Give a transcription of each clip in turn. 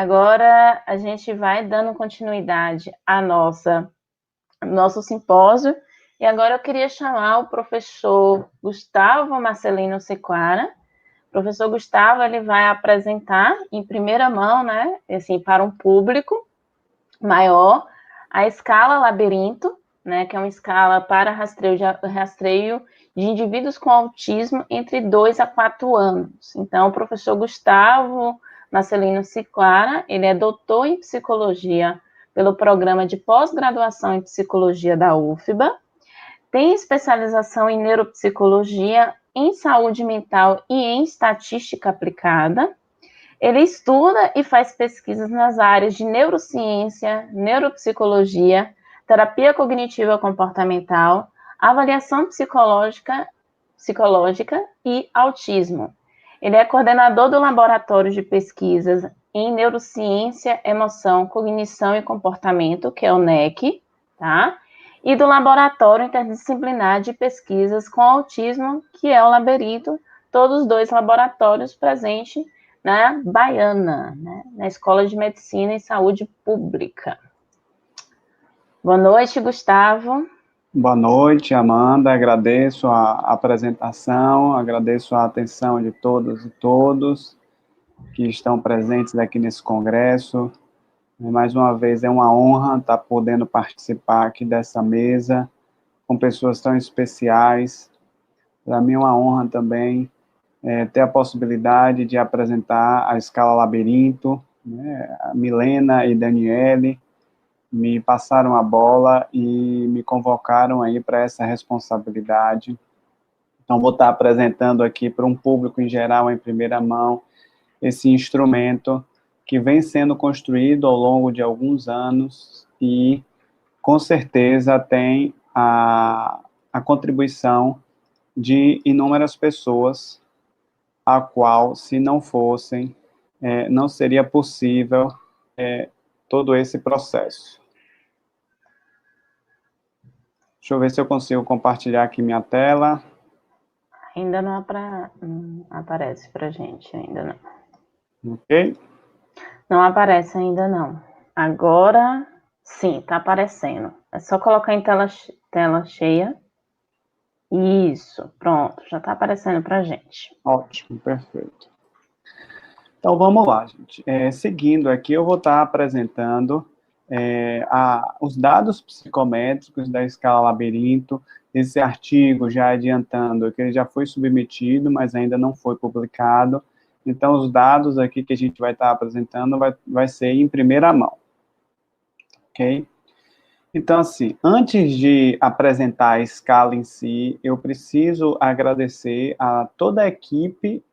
Agora a gente vai dando continuidade à nosso simpósio, e agora eu queria chamar o professor Gustavo Marcelino Sequara. O professor Gustavo, ele vai apresentar em primeira mão, né, assim, para um público maior, a escala labirinto, né, que é uma escala para rastreio de indivíduos com autismo entre 2 a 4 anos. Então, o professor Gustavo Marcelino Sequara, ele é doutor em psicologia pelo programa de pós-graduação em psicologia da UFBA, tem especialização em neuropsicologia, em saúde mental e em estatística aplicada. Ele estuda e faz pesquisas nas áreas de neurociência, neuropsicologia, terapia cognitiva comportamental, avaliação psicológica e autismo. Ele é coordenador do Laboratório de Pesquisas em Neurociência, Emoção, Cognição e Comportamento, que é o NEC, tá? E do Laboratório Interdisciplinar de Pesquisas com Autismo, que é o Labirinto, todos os dois laboratórios presentes na Baiana, né, na Escola de Medicina e Saúde Pública. Boa noite, Gustavo. Boa noite, Amanda. Agradeço a apresentação, agradeço a atenção de todas e todos que estão presentes aqui nesse congresso. Mais uma vez, é uma honra estar podendo participar aqui dessa mesa com pessoas tão especiais. Para mim é uma honra também ter a possibilidade de apresentar a escala Labirinto, né? A Milena e Daniele me passaram a bola e me convocaram aí para essa responsabilidade. Então, vou estar apresentando aqui para um público em geral, em primeira mão, esse instrumento que vem sendo construído ao longo de alguns anos e, com certeza, tem a contribuição de inúmeras pessoas, a qual, se não fossem, não seria possível todo esse processo. Deixa eu ver se eu consigo compartilhar aqui minha tela. Ainda não aparece para gente, ainda não. Ok? Não aparece ainda não. Agora, sim, está aparecendo. É só colocar em tela cheia. Isso, pronto, já está aparecendo para gente. Ótimo, perfeito. Então, vamos lá, gente. Seguindo aqui, eu vou estar apresentando os dados psicométricos da escala Labirinto. Esse artigo, já adiantando, que ele já foi submetido, mas ainda não foi publicado. Então, os dados aqui que a gente vai estar apresentando vai ser em primeira mão. Ok? Então, assim, antes de apresentar a escala em si, eu preciso agradecer a toda a equipe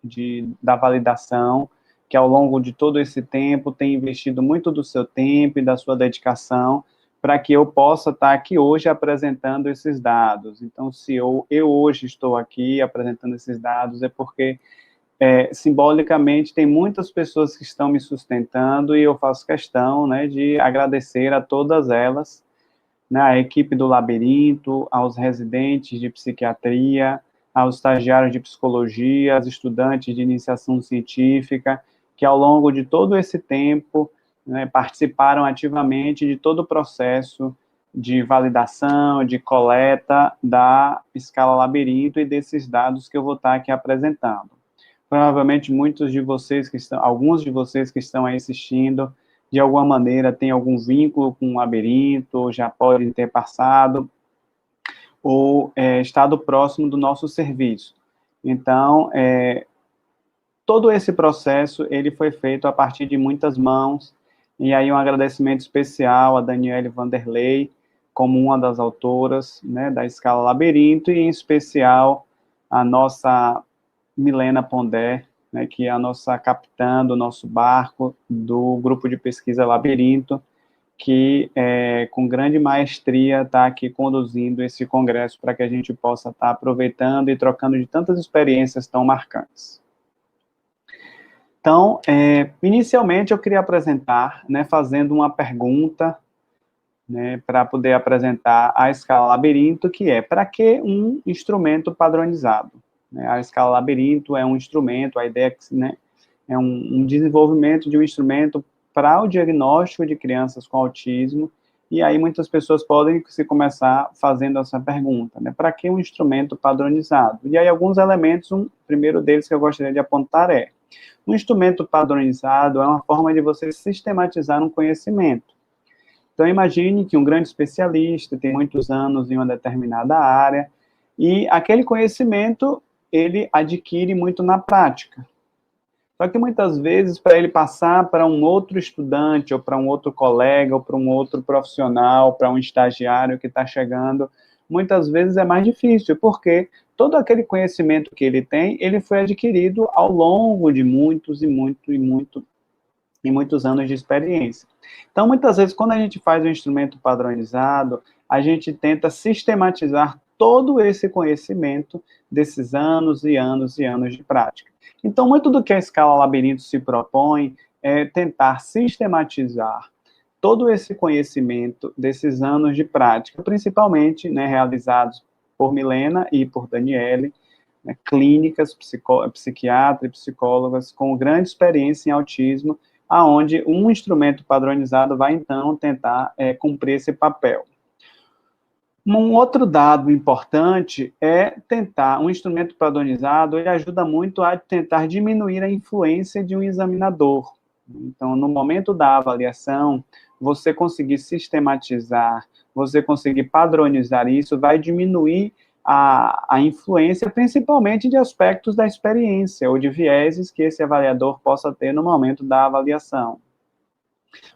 da validação, que ao longo de todo esse tempo tem investido muito do seu tempo e da sua dedicação para que eu possa estar aqui hoje apresentando esses dados. Então, se eu hoje estou aqui apresentando esses dados, é porque, simbolicamente, tem muitas pessoas que estão me sustentando e eu faço questão, né, de agradecer a todas elas, né, a equipe do Labirinto, aos residentes de psiquiatria, aos estagiários de psicologia, aos estudantes de iniciação científica, que ao longo de todo esse tempo, né, participaram ativamente de todo o processo de validação, de coleta da escala Labirinto e desses dados que eu vou estar aqui apresentando. Provavelmente alguns de vocês que estão aí assistindo, de alguma maneira tem algum vínculo com o Labirinto, ou já podem ter passado, ou estado próximo do nosso serviço. Então, todo esse processo, ele foi feito a partir de muitas mãos, e aí um agradecimento especial a Daniele Vanderlei, como uma das autoras, né, da escala Labirinto, e em especial a nossa Milena Pondé, né, que é a nossa capitã do nosso barco, do grupo de pesquisa Labirinto, que com grande maestria está aqui conduzindo esse congresso para que a gente possa estar aproveitando e trocando de tantas experiências tão marcantes. Então, inicialmente eu queria apresentar, né, fazendo uma pergunta, né, para poder apresentar a escala Labirinto, que é: para que um instrumento padronizado? A escala Labirinto é um instrumento, a ideia é que, né, é um desenvolvimento de um instrumento para o diagnóstico de crianças com autismo. E aí muitas pessoas podem se começar fazendo essa pergunta, né? Para que um instrumento padronizado? E aí alguns elementos, o primeiro deles que eu gostaria de apontar é: um instrumento padronizado é uma forma de você sistematizar um conhecimento. Então imagine que um grande especialista tem muitos anos em uma determinada área e aquele conhecimento ele adquire muito na prática. Só que muitas vezes, para ele passar para um outro estudante, ou para um outro colega, ou para um outro profissional, para um estagiário que está chegando, muitas vezes é mais difícil, porque todo aquele conhecimento que ele tem, ele foi adquirido ao longo de muitos e muitos anos de experiência. Então, muitas vezes, quando a gente faz um instrumento padronizado, a gente tenta sistematizar todo esse conhecimento desses anos e anos e anos de prática. Então, muito do que a escala Labirinto se propõe é tentar sistematizar todo esse conhecimento desses anos de prática, principalmente, né, realizados por Milena e por Daniele, né, clínicas, psiquiatras e psicólogas com grande experiência em autismo, aonde um instrumento padronizado vai, então, tentar cumprir esse papel. Um outro dado importante é tentar, um instrumento padronizado, ele ajuda muito a tentar diminuir a influência de um examinador. Então, no momento da avaliação, você conseguir sistematizar, você conseguir padronizar isso, vai diminuir a influência, principalmente de aspectos da experiência ou de vieses que esse avaliador possa ter no momento da avaliação.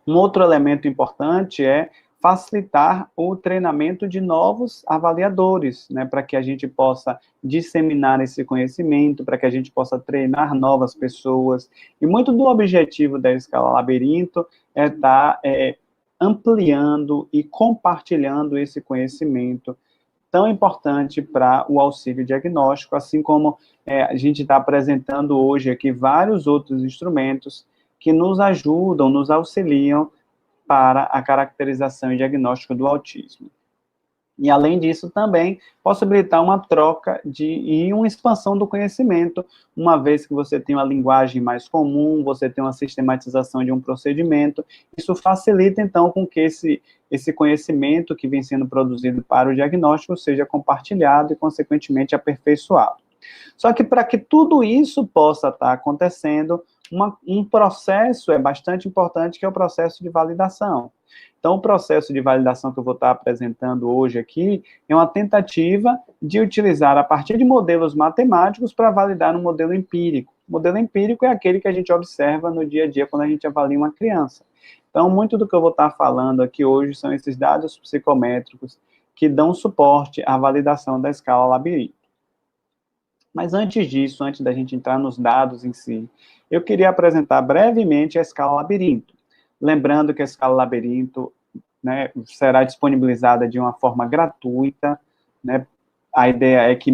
Um outro elemento importante é facilitar o treinamento de novos avaliadores, né, para que a gente possa disseminar esse conhecimento, para que a gente possa treinar novas pessoas. E muito do objetivo da Escala Labirinto é estar ampliando e compartilhando esse conhecimento tão importante para o auxílio diagnóstico, assim como a gente está apresentando hoje aqui vários outros instrumentos que nos ajudam, nos auxiliam para a caracterização e diagnóstico do autismo. E, além disso, também possibilitar uma troca e uma expansão do conhecimento, uma vez que você tem uma linguagem mais comum, você tem uma sistematização de um procedimento, isso facilita, então, com que esse conhecimento que vem sendo produzido para o diagnóstico seja compartilhado e, consequentemente, aperfeiçoado. Só que, para que tudo isso possa estar acontecendo, um processo é bastante importante, que é o processo de validação. Então, o processo de validação que eu vou estar apresentando hoje aqui é uma tentativa de utilizar, a partir de modelos matemáticos, para validar um modelo empírico. O modelo empírico é aquele que a gente observa no dia a dia quando a gente avalia uma criança. Então, muito do que eu vou estar falando aqui hoje são esses dados psicométricos que dão suporte à validação da escala Labirinto. Mas antes disso, antes da gente entrar nos dados em si, eu queria apresentar brevemente a escala Labirinto. Lembrando que a escala Labirinto, né, será disponibilizada de uma forma gratuita, né? A ideia é que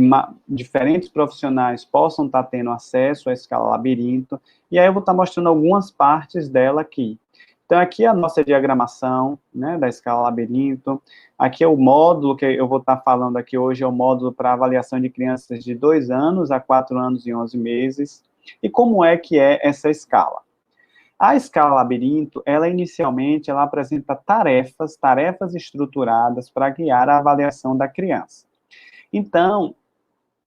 diferentes profissionais possam estar tendo acesso à escala Labirinto, e aí eu vou estar mostrando algumas partes dela aqui. Então, aqui é a nossa diagramação, né, da escala Labirinto. Aqui é o módulo que eu vou estar falando aqui hoje, é o módulo para avaliação de crianças de 2 anos a 4 anos e 11 meses. E como é que é essa escala? A escala Labirinto, ela inicialmente, ela apresenta tarefas estruturadas para guiar a avaliação da criança. Então,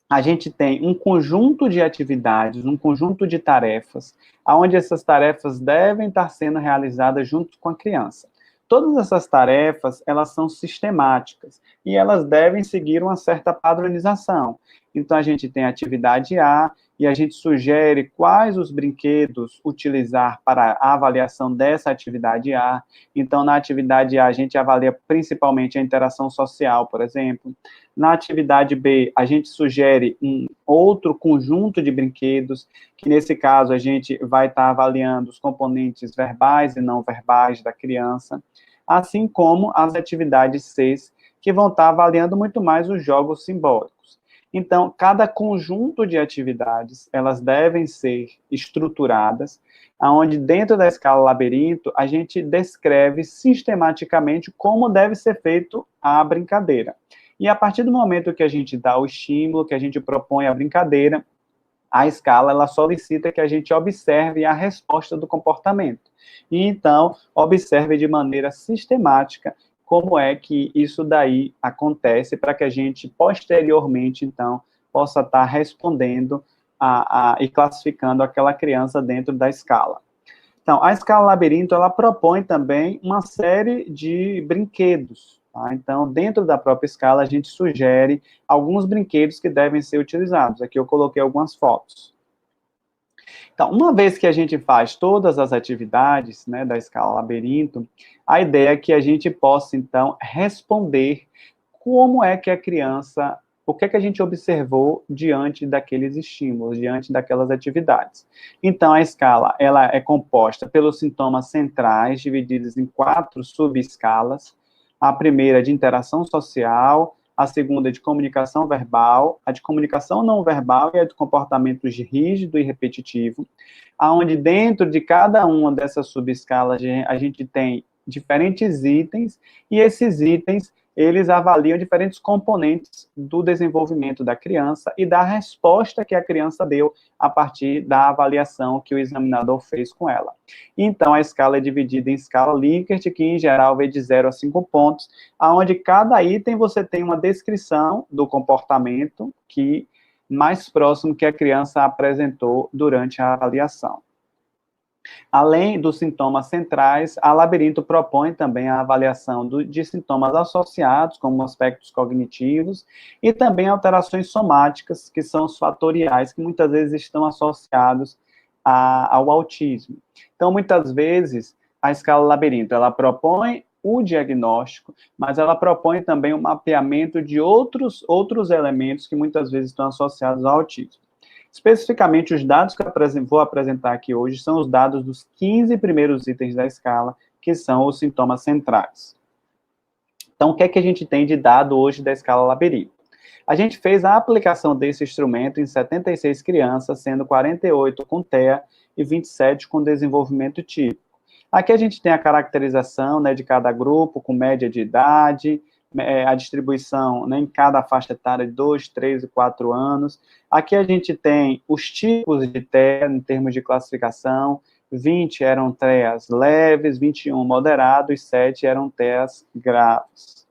a gente tem um conjunto de atividades, um conjunto de tarefas, onde essas tarefas devem estar sendo realizadas junto com a criança. Todas essas tarefas, elas são sistemáticas, e elas devem seguir uma certa padronização. Então, a gente tem a atividade A, e a gente sugere quais os brinquedos utilizar para a avaliação dessa atividade A. Então, na atividade A, a gente avalia principalmente a interação social, por exemplo. Na atividade B, a gente sugere um outro conjunto de brinquedos, que nesse caso a gente vai estar avaliando os componentes verbais e não verbais da criança, assim como as atividades C, que vão estar avaliando muito mais os jogos simbólicos. Então, cada conjunto de atividades, elas devem ser estruturadas, onde dentro da escala Labirinto, a gente descreve sistematicamente como deve ser feito a brincadeira. E a partir do momento que a gente dá o estímulo, que a gente propõe a brincadeira, A escala, ela solicita que a gente observe a resposta do comportamento. E, então, observe de maneira sistemática como é que isso daí acontece para que a gente, posteriormente, então, possa estar respondendo e classificando aquela criança dentro da escala. Então, a escala labirinto, ela propõe também uma série de brinquedos. Tá? Então, dentro da própria escala, a gente sugere alguns brinquedos que devem ser utilizados. Aqui eu coloquei algumas fotos. Então, uma vez que a gente faz todas as atividades, né, da escala labirinto, a ideia é que a gente possa, então, responder como é que a criança, o que é que a gente observou diante daqueles estímulos, diante daquelas atividades. Então, a escala, ela é composta pelos sintomas centrais, divididos em 4 subescalas. A primeira é de interação social, a segunda é de comunicação verbal, a de comunicação não verbal e a de comportamento rígido e repetitivo, aonde dentro de cada uma dessas subescalas a gente tem diferentes itens, e esses itens, eles avaliam diferentes componentes do desenvolvimento da criança e da resposta que a criança deu a partir da avaliação que o examinador fez com ela. Então, a escala é dividida em escala Likert, que em geral vai de 0 a 5 pontos, aonde cada item você tem uma descrição do comportamento que mais próximo que a criança apresentou durante a avaliação. Além dos sintomas centrais, a Labirinto propõe também a avaliação de sintomas associados, como aspectos cognitivos, e também alterações somáticas, que são os fatoriais, que muitas vezes estão associados ao autismo. Então, muitas vezes, a escala Labirinto, ela propõe o diagnóstico, mas ela propõe também o mapeamento de outros elementos que muitas vezes estão associados ao autismo. Especificamente, os dados que eu vou apresentar aqui hoje são os dados dos 15 primeiros itens da escala, que são os sintomas centrais. Então, o que é que a gente tem de dado hoje da escala Labirinto? A gente fez a aplicação desse instrumento em 76 crianças, sendo 48 com TEA e 27 com desenvolvimento típico. Aqui a gente tem a caracterização, né, de cada grupo, com média de idade, a distribuição, né, em cada faixa etária de 2, 3 e 4 anos. Aqui a gente tem os tipos de TEA em termos de classificação. 20 eram TEAs leves, 21 moderados, e 7 eram TEAs graves.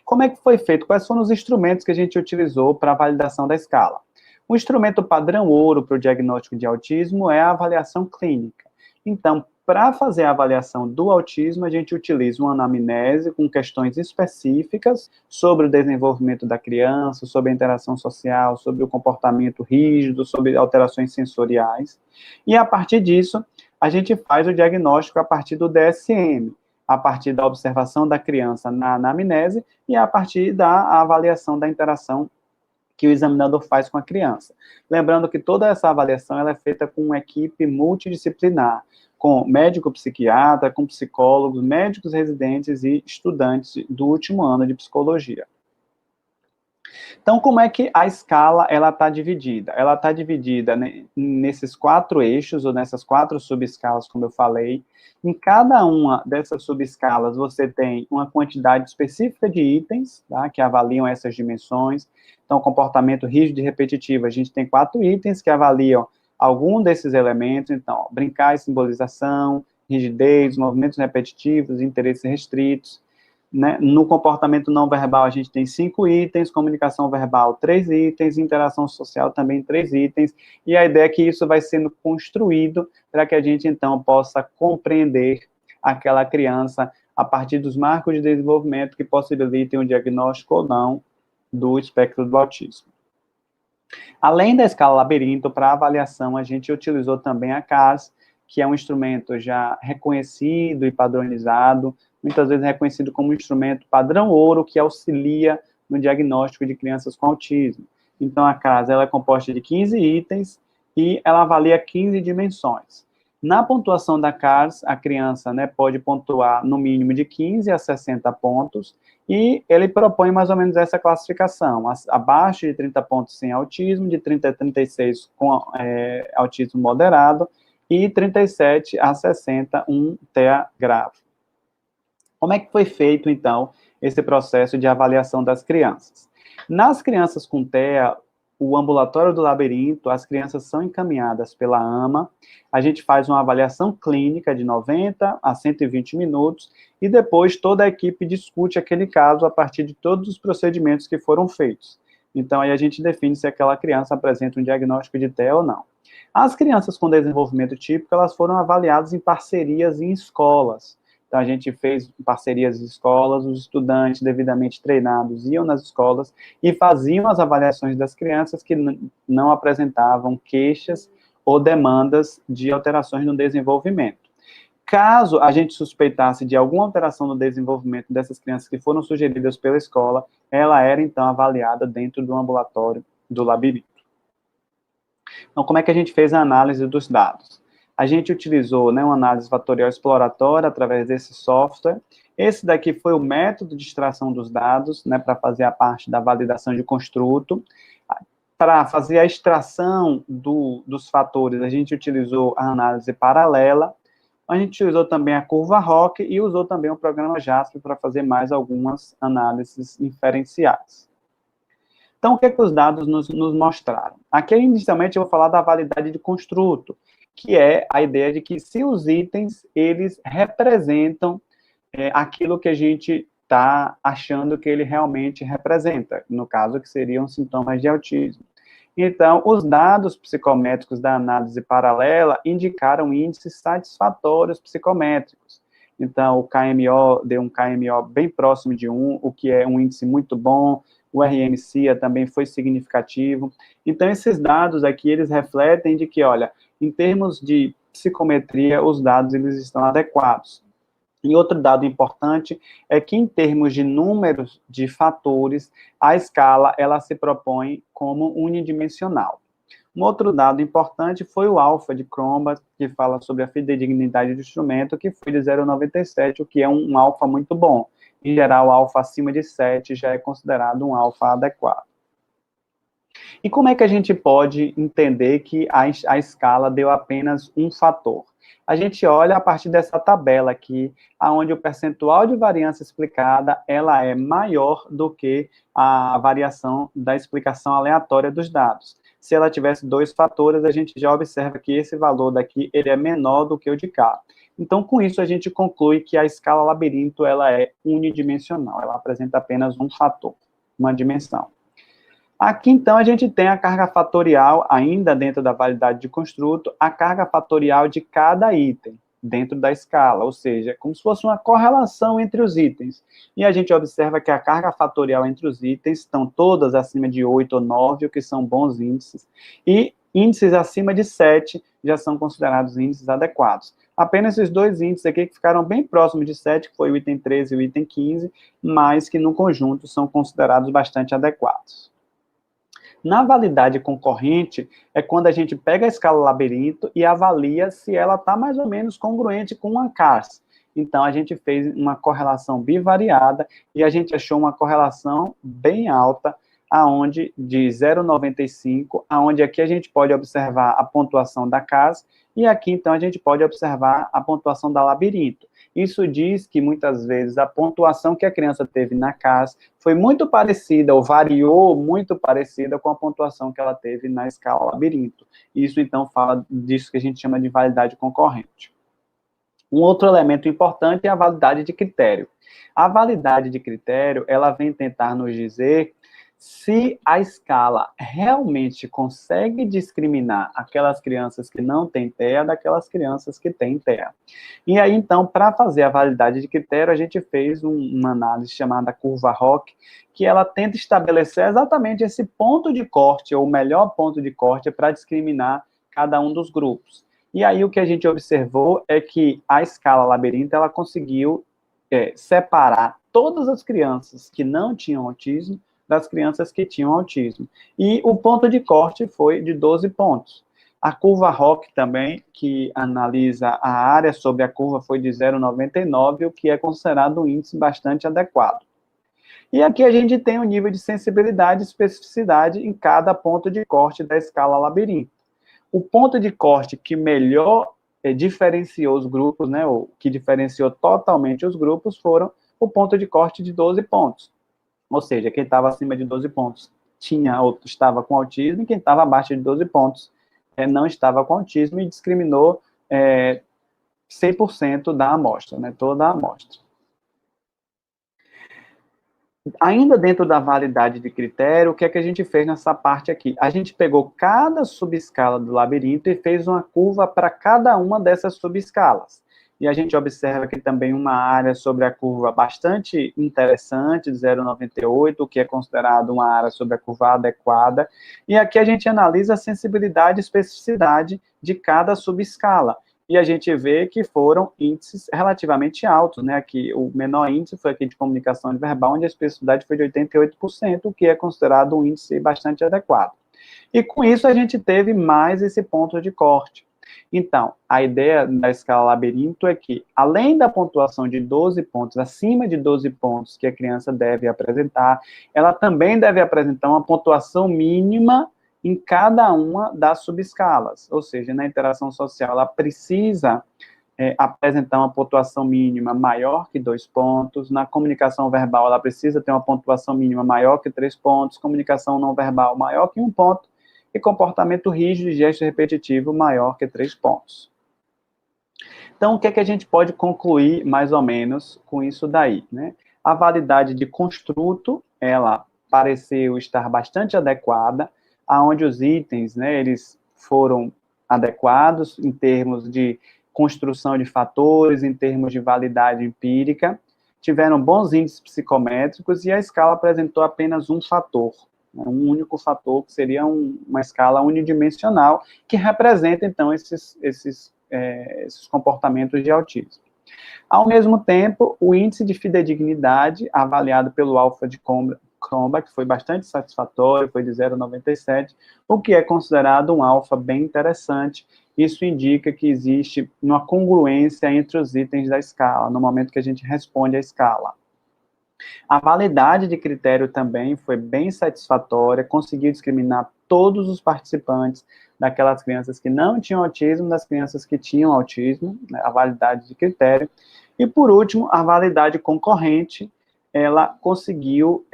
Como é que foi feito? Quais foram os instrumentos que a gente utilizou para a validação da escala? O instrumento padrão ouro para o diagnóstico de autismo é a avaliação clínica. Então, para fazer a avaliação do autismo, a gente utiliza uma anamnese com questões específicas sobre o desenvolvimento da criança, sobre a interação social, sobre o comportamento rígido, sobre alterações sensoriais. E, a partir disso, a gente faz o diagnóstico a partir do DSM, a partir da observação da criança na anamnese e a partir da avaliação da interação que o examinador faz com a criança. Lembrando que toda essa avaliação ela é feita com uma equipe multidisciplinar, com médico psiquiatra, com psicólogos, médicos residentes e estudantes do último ano de psicologia. Então, como é que a escala ela está dividida? Ela está dividida, né, nesses 4 eixos, ou nessas 4 subescalas, como eu falei. Em cada uma dessas subescalas, você tem uma quantidade específica de itens, tá, que avaliam essas dimensões. Então, comportamento rígido e repetitivo, a gente tem 4 itens que avaliam algum desses elementos. Então, brincar e simbolização, rigidez, movimentos repetitivos, interesses restritos. Né? No comportamento não verbal, a gente tem 5 itens, comunicação verbal, 3 itens, interação social também 3 itens, e a ideia é que isso vai sendo construído para que a gente, então, possa compreender aquela criança a partir dos marcos de desenvolvimento que possibilitem o diagnóstico ou não do espectro do autismo. Além da escala Labirinto, para avaliação, a gente utilizou também a CAS, que é um instrumento já reconhecido e padronizado, muitas vezes reconhecido como um instrumento padrão ouro que auxilia no diagnóstico de crianças com autismo. Então, a CAS ela é composta de 15 itens e ela avalia 15 dimensões. Na pontuação da CAS, a criança, né, pode pontuar no mínimo de 15 a 60 pontos, e ele propõe mais ou menos essa classificação, abaixo de 30 pontos sem autismo, de 30 a 36 com autismo moderado, e 37 a 60, um TEA grave. Como é que foi feito, então, esse processo de avaliação das crianças? Nas crianças com TEA, o ambulatório do labirinto, as crianças são encaminhadas pela AMA, a gente faz uma avaliação clínica de 90 a 120 minutos, e depois toda a equipe discute aquele caso a partir de todos os procedimentos que foram feitos. Então, aí a gente define se aquela criança apresenta um diagnóstico de TEA ou não. As crianças com desenvolvimento típico, elas foram avaliadas em parcerias em escolas. Então, a gente fez parcerias em escolas, os estudantes devidamente treinados iam nas escolas e faziam as avaliações das crianças que não apresentavam queixas ou demandas de alterações no desenvolvimento. Caso a gente suspeitasse de alguma alteração no desenvolvimento dessas crianças que foram sugeridas pela escola, ela era, então, avaliada dentro do ambulatório do labirinto. Então, como é que a gente fez a análise dos dados? A gente utilizou, né, uma análise fatorial exploratória através desse software. Esse daqui foi o método de extração dos dados, né, para fazer a parte da validação de construto. Para fazer a extração dos fatores, a gente utilizou a análise paralela. A gente utilizou também a curva ROC e usou também o programa Jasper para fazer mais algumas análises inferenciais. Então, o que é que os dados nos mostraram? Aqui, inicialmente, eu vou falar da validade de construto, que é a ideia de que se os itens, eles representam aquilo que a gente está achando que ele realmente representa, no caso, que seriam sintomas de autismo. Então, os dados psicométricos da análise paralela indicaram índices satisfatórios psicométricos. Então, o KMO deu um KMO bem próximo de 1, o que é um índice muito bom. O RMCA também foi significativo. Então, esses dados aqui, eles refletem de que, olha, em termos de psicometria, os dados, eles estão adequados. E outro dado importante é que, em termos de números de fatores, a escala, ela se propõe como unidimensional. Um outro dado importante foi o alfa de Cromba, que fala sobre a fidedignidade do instrumento, que foi de 0,97, o que é um alfa muito bom. Em geral, o alfa acima de 7 já é considerado um alfa adequado. E como é que a gente pode entender que a escala deu apenas um fator? A gente olha a partir dessa tabela aqui, onde o percentual de variância explicada, ela é maior do que a variação da explicação aleatória dos dados. Se ela tivesse 2 fatores, a gente já observa que esse valor daqui, ele é menor do que o de cá. Então, com isso, a gente conclui que a escala labirinto, ela é unidimensional, ela apresenta apenas um fator, uma dimensão. Aqui, então, a gente tem a carga fatorial, ainda dentro da validade de construto, a carga fatorial de cada item, dentro da escala, ou seja, como se fosse uma correlação entre os itens. E a gente observa que a carga fatorial entre os itens estão todas acima de 8 ou 9, o que são bons índices, e índices acima de 7 já são considerados índices adequados. Apenas esses 2 índices aqui que ficaram bem próximos de 7, que foi o item 13 e o item 15, mas que no conjunto são considerados bastante adequados. Na validade concorrente, é quando a gente pega a escala labirinto e avalia se ela está mais ou menos congruente com uma CARS. Então, a gente fez uma correlação bivariada e a gente achou uma correlação bem alta, aonde de 0,95, aonde aqui a gente pode observar a pontuação da CARS e aqui, então, a gente pode observar a pontuação da labirinto. Isso diz que, muitas vezes, a pontuação que a criança teve na CAS foi muito parecida, ou variou muito parecida com a pontuação que ela teve na escala labirinto. Isso, então, fala disso que a gente chama de validade concorrente. Um outro elemento importante é a validade de critério. A validade de critério, ela vem tentar nos dizer se a escala realmente consegue discriminar aquelas crianças que não têm TEA daquelas crianças que têm TEA. E aí, então, para fazer a validade de critério, a gente fez uma análise chamada curva ROC, que ela tenta estabelecer exatamente esse ponto de corte, ou o melhor ponto de corte, para discriminar cada um dos grupos. E aí, o que a gente observou é que a escala labirinto, ela conseguiu separar todas as crianças que não tinham autismo das crianças que tinham autismo. E o ponto de corte foi de 12 pontos. A curva ROC também, que analisa a área sobre a curva, foi de 0,99, o que é considerado um índice bastante adequado. E aqui a gente tem o nível de sensibilidade e especificidade em cada ponto de corte da escala labirinto. O ponto de corte que melhor diferenciou os grupos, né, ou que diferenciou totalmente os grupos, foram o ponto de corte de 12 pontos. Ou seja, quem estava acima de 12 pontos tinha ou estava com autismo, e quem estava abaixo de 12 pontos não estava com autismo, e discriminou 100% da amostra, né, toda a amostra. Ainda dentro da validade de critério, o que é que a gente fez nessa parte aqui? A gente pegou cada subescala do labirinto e fez uma curva para cada uma dessas subescalas. E a gente observa aqui também uma área sobre a curva bastante interessante, de 0,98, que é considerado uma área sobre a curva adequada. E aqui a gente analisa a sensibilidade e especificidade de cada subescala. E a gente vê que foram índices relativamente altos, né? Aqui, o menor índice foi aqui de comunicação verbal, onde a especificidade foi de 88%, o que é considerado um índice bastante adequado. E com isso a gente teve mais esse ponto de corte. Então, a ideia da escala labirinto é que, além da pontuação de 12 pontos, acima de 12 pontos que a criança deve apresentar, ela também deve apresentar uma pontuação mínima em cada uma das subescalas, ou seja, na interação social, ela precisa apresentar uma pontuação mínima maior que 2 pontos, na comunicação verbal, ela precisa ter uma pontuação mínima maior que 3 pontos, comunicação não verbal maior que 1 ponto, e comportamento rígido e gesto repetitivo maior que 3 pontos. Então, o que é que a gente pode concluir, mais ou menos, com isso daí, né? A validade de construto, ela pareceu estar bastante adequada, aonde os itens, né, eles foram adequados em termos de construção de fatores, em termos de validade empírica, tiveram bons índices psicométricos e a escala apresentou apenas um fator, um único fator, que seria uma escala unidimensional, que representa, então, esses comportamentos de autismo. Ao mesmo tempo, o índice de fidedignidade, avaliado pelo alfa de Cromba, que foi bastante satisfatório, foi de 0,97, o que é considerado um alfa bem interessante. Isso indica que existe uma congruência entre os itens da escala, no momento que a gente responde à escala. A validade de critério também foi bem satisfatória, conseguiu discriminar todos os participantes, daquelas crianças que não tinham autismo, das crianças que tinham autismo, né, a validade de critério. E, por último, a validade concorrente, ela conseguiu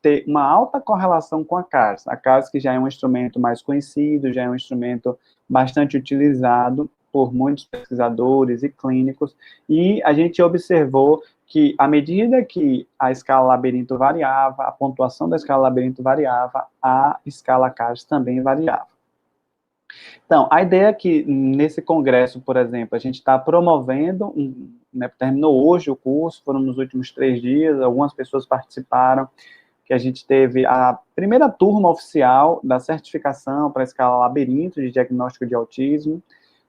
ter uma alta correlação com a CARS. A CARS, que já é um instrumento mais conhecido, já é um instrumento bastante utilizado por muitos pesquisadores e clínicos, e a gente observou que, à medida que a escala labirinto variava, a pontuação da escala labirinto variava, a escala CARS também variava. Então, a ideia é que, nesse congresso, por exemplo, a gente está promovendo, né, terminou hoje o curso, foram nos últimos 3 dias, algumas pessoas participaram, que a gente teve a primeira turma oficial da certificação para a escala labirinto de diagnóstico de autismo,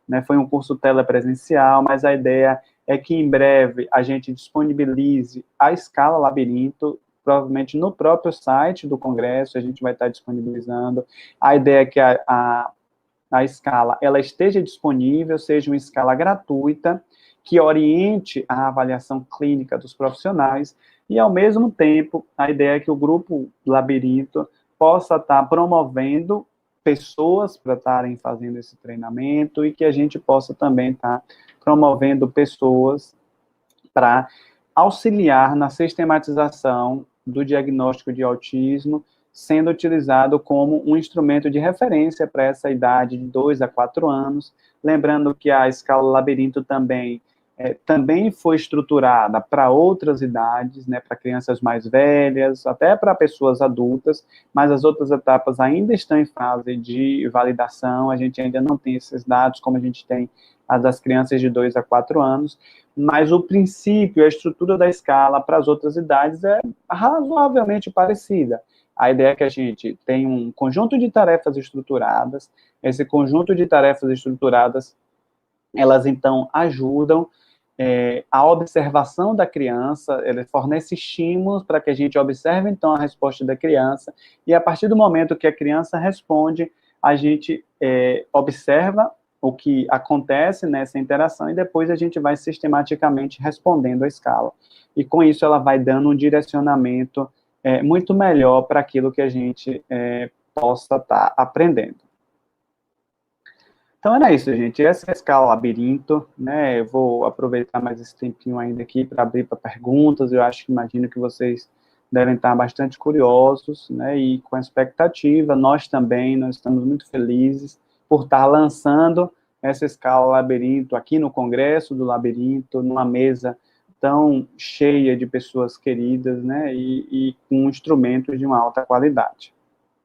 né, foi um curso telepresencial, mas a ideia é que em breve a gente disponibilize a escala labirinto, provavelmente no próprio site do congresso, a gente vai estar disponibilizando. A ideia é que a escala ela esteja disponível, seja uma escala gratuita, que oriente a avaliação clínica dos profissionais, e, ao mesmo tempo, a ideia é que o grupo Labirinto possa estar promovendo pessoas para estarem fazendo esse treinamento, e que a gente possa também estar promovendo pessoas para auxiliar na sistematização do diagnóstico de autismo, sendo utilizado como um instrumento de referência para essa idade de 2 a 4 anos, lembrando que a escala Labirinto também foi estruturada para outras idades, né, para crianças mais velhas, até para pessoas adultas, mas as outras etapas ainda estão em fase de validação, a gente ainda não tem esses dados como a gente tem as das crianças de 2 a 4 anos, mas o princípio, a estrutura da escala para as outras idades é razoavelmente parecida. A ideia é que a gente tem um conjunto de tarefas estruturadas, esse conjunto de tarefas estruturadas, elas então ajudam a observação da criança, ela fornece estímulos para que a gente observe então a resposta da criança, e a partir do momento que a criança responde, a gente observa o que acontece nessa interação, e depois a gente vai sistematicamente respondendo a escala. E com isso ela vai dando um direcionamento muito melhor para aquilo que a gente possa estar aprendendo. Então era isso, gente. Essa é a escala Labirinto, né? Eu vou aproveitar mais esse tempinho ainda aqui para abrir para perguntas. Eu imagino que vocês devem estar bastante curiosos, né, e com expectativa. Nós também, nós estamos muito felizes por estar lançando essa escala Labirinto aqui no Congresso do Labirinto, numa mesa tão cheia de pessoas queridas, né, e com instrumentos de uma alta qualidade.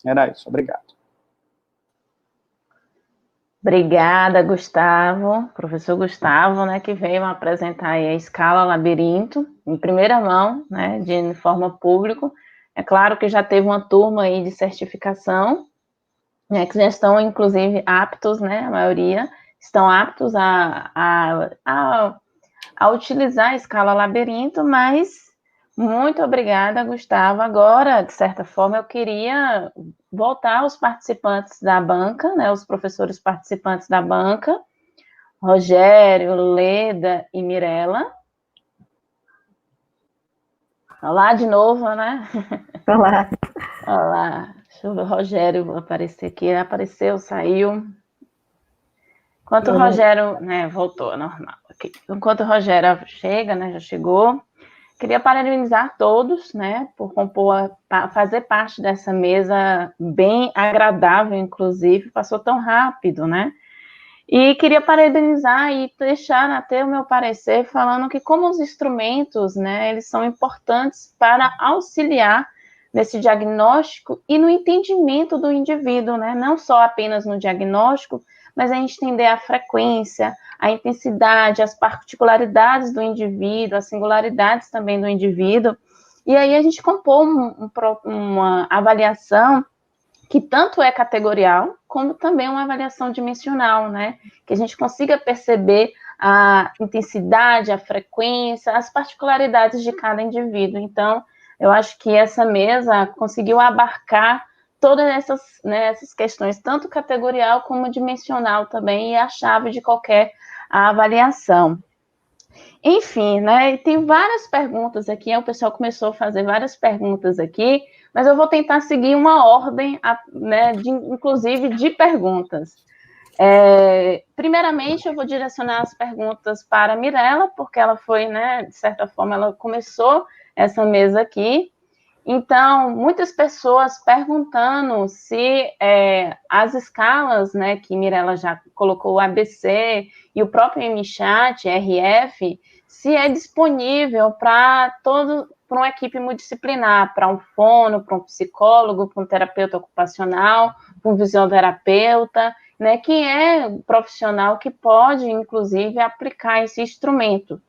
Era isso, obrigado. Obrigada, Gustavo, professor Gustavo, né, que veio apresentar aí a escala Labirinto, em primeira mão, né, de forma pública. É claro que já teve uma turma aí de certificação, né, que já estão, inclusive, aptos, né, a maioria estão aptos a utilizar a escala Labirinto, mas muito obrigada, Gustavo. Agora, de certa forma, eu queria voltar aos participantes da banca, né, os professores participantes da banca, Rogério, Leda e Mirella. Olá de novo, né? Olá. Olá. Deixa eu ver o Rogério aparecer aqui. Ele apareceu, saiu. Enquanto o Rogério, né, voltou, normal. Aqui. Enquanto o Rogério chega, né, já chegou, queria parabenizar todos, né, por compor, fazer parte dessa mesa bem agradável, inclusive, passou tão rápido, né? E queria parabenizar e deixar até o meu parecer falando que como os instrumentos, né, eles são importantes para auxiliar nesse diagnóstico e no entendimento do indivíduo, né, não só apenas no diagnóstico, mas a gente entender a frequência, a intensidade, as particularidades do indivíduo, as singularidades também do indivíduo, e aí a gente compor uma avaliação que tanto é categorial, como também uma avaliação dimensional, né? Que a gente consiga perceber a intensidade, a frequência, as particularidades de cada indivíduo. Então, eu acho que essa mesa conseguiu abarcar todas essas, né, essas questões, tanto categorial como dimensional também, e a chave de qualquer avaliação. Enfim, né, tem várias perguntas aqui, o pessoal começou a fazer várias perguntas aqui, mas eu vou tentar seguir uma ordem, né, inclusive de perguntas. Primeiramente, eu vou direcionar as perguntas para a Mirella, porque ela foi, né, de certa forma, ela começou essa mesa aqui. Então, muitas pessoas perguntando se as escalas, né, que Mirella já colocou, o ABC e o próprio MChat, RF, se é disponível para uma equipe multidisciplinar, para um fono, para um psicólogo, para um terapeuta ocupacional, para um fisioterapeuta, né, que é um profissional que pode, inclusive, aplicar esse instrumento.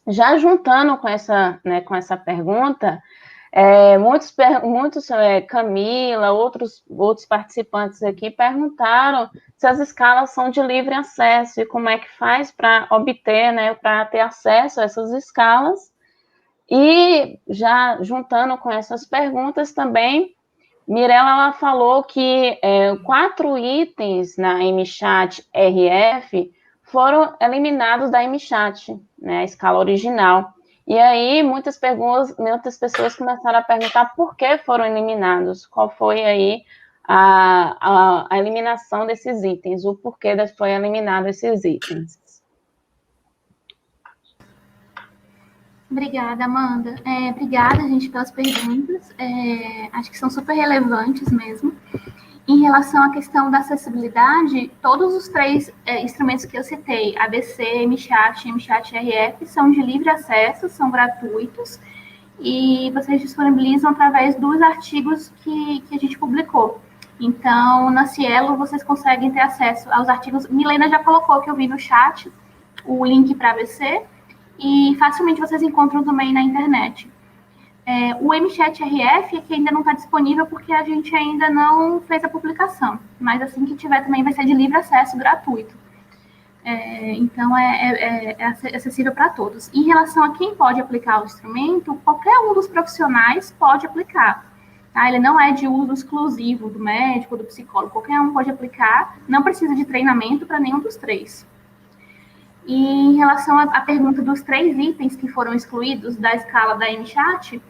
Já juntando com essa pergunta, Camila, outros participantes aqui perguntaram se as escalas são de livre acesso e como é que faz para obter, né, para ter acesso a essas escalas. E já juntando com essas perguntas também, Mirella ela falou que 4 itens na MChat RF foram eliminados da MChat, né, a escala original. E aí, muitas pessoas começaram a perguntar por que foram eliminados, qual foi aí a eliminação desses itens, o porquê foi eliminado esses itens. Obrigada, Amanda. Obrigada, gente, pelas perguntas. Acho que são super relevantes mesmo. Em relação à questão da acessibilidade, todos os 3 instrumentos que eu citei, ABC, MChat e MChat RF, são de livre acesso, são gratuitos, e vocês disponibilizam através dos artigos que a gente publicou. Então, na Cielo, vocês conseguem ter acesso aos artigos. Milena já colocou, que eu vi no chat, o link para ABC, e facilmente vocês encontram também na internet. O MChat RF é que ainda não está disponível porque a gente ainda não fez a publicação, mas assim que tiver também vai ser de livre acesso, gratuito. Então, é acessível para todos. Em relação a quem pode aplicar o instrumento, qualquer um dos profissionais pode aplicar. Tá? Ele não é de uso exclusivo do médico, do psicólogo, qualquer um pode aplicar, não precisa de treinamento para nenhum dos 3. E em relação à pergunta dos 3 itens que foram excluídos da escala da MChat,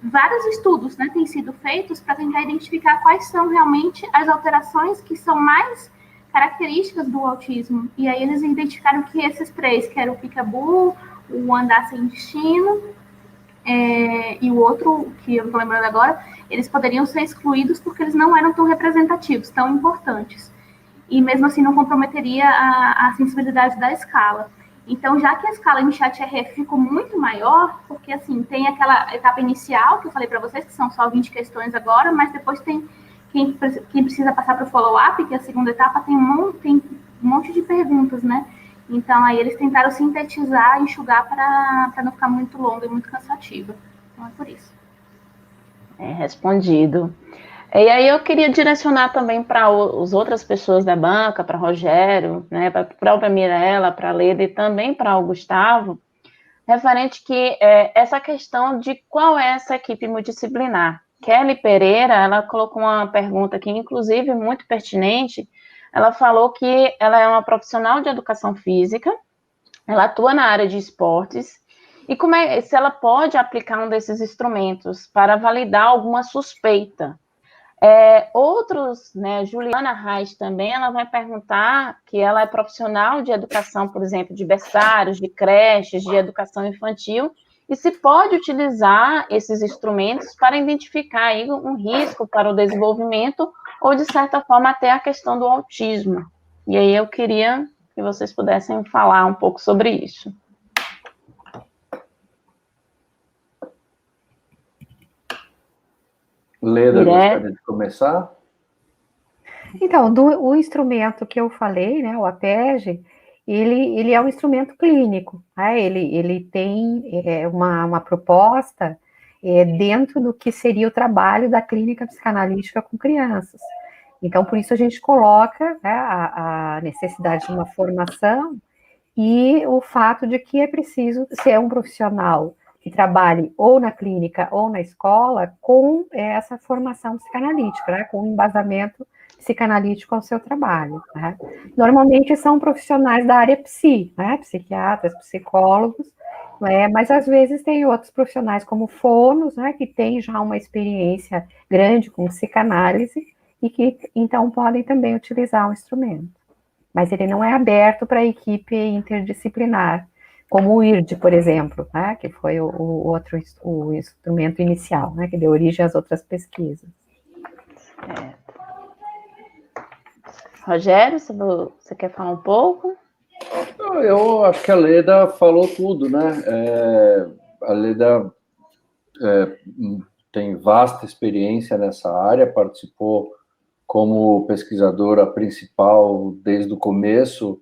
vários estudos, né, têm sido feitos para tentar identificar quais são realmente as alterações que são mais características do autismo. E aí eles identificaram que esses 3, que era o peekaboo, o andar sem destino, e o outro, que eu não estou lembrando agora, eles poderiam ser excluídos porque eles não eram tão representativos, tão importantes. E mesmo assim não comprometeria a sensibilidade da escala. Então, já que a escala em chat-RF ficou muito maior, porque assim, tem aquela etapa inicial que eu falei para vocês, que são só 20 questões agora, mas depois tem quem precisa passar para o follow-up, que é a segunda etapa, tem um monte de perguntas, né? Então, aí eles tentaram sintetizar, enxugar para não ficar muito longo e muito cansativo. Então, é por isso. Respondido. E aí eu queria direcionar também para as outras pessoas da banca, para Rogério, né, para a própria Mirella, para a Leda e também para o Gustavo, referente que essa questão de qual é essa equipe multidisciplinar. Kelly Pereira, ela colocou uma pergunta aqui, inclusive muito pertinente. Ela falou que ela é uma profissional de educação física, ela atua na área de esportes, e se ela pode aplicar um desses instrumentos para validar alguma suspeita. Outros, né, Juliana Reis também, ela vai perguntar que ela é profissional de educação, por exemplo, de berçários, de creches, de educação infantil, e se pode utilizar esses instrumentos para identificar aí um risco para o desenvolvimento ou, de certa forma, até a questão do autismo. E aí eu queria que vocês pudessem falar um pouco sobre isso. Leda, gostaria de começar? Então, o instrumento que eu falei, né, o APEG, ele é um instrumento clínico, né? Ele tem uma proposta dentro do que seria o trabalho da clínica psicanalítica com crianças. Então, por isso a gente coloca, né, a necessidade de uma formação e o fato de que é preciso ser um profissional que trabalhe ou na clínica ou na escola com essa formação psicanalítica, né, com um embasamento psicanalítico ao seu trabalho. Né? Normalmente são profissionais da área psi, né, psiquiatras, psicólogos, né, mas às vezes tem outros profissionais como fonos, né, que têm já uma experiência grande com psicanálise e que então podem também utilizar o instrumento. Mas ele não é aberto para a equipe interdisciplinar, como o IRD, por exemplo, né, que foi o instrumento inicial, né, que deu origem às outras pesquisas. Rogério, você quer falar um pouco? Eu acho que a Leda falou tudo, né? A Leda tem vasta experiência nessa área, participou como pesquisadora principal desde o começo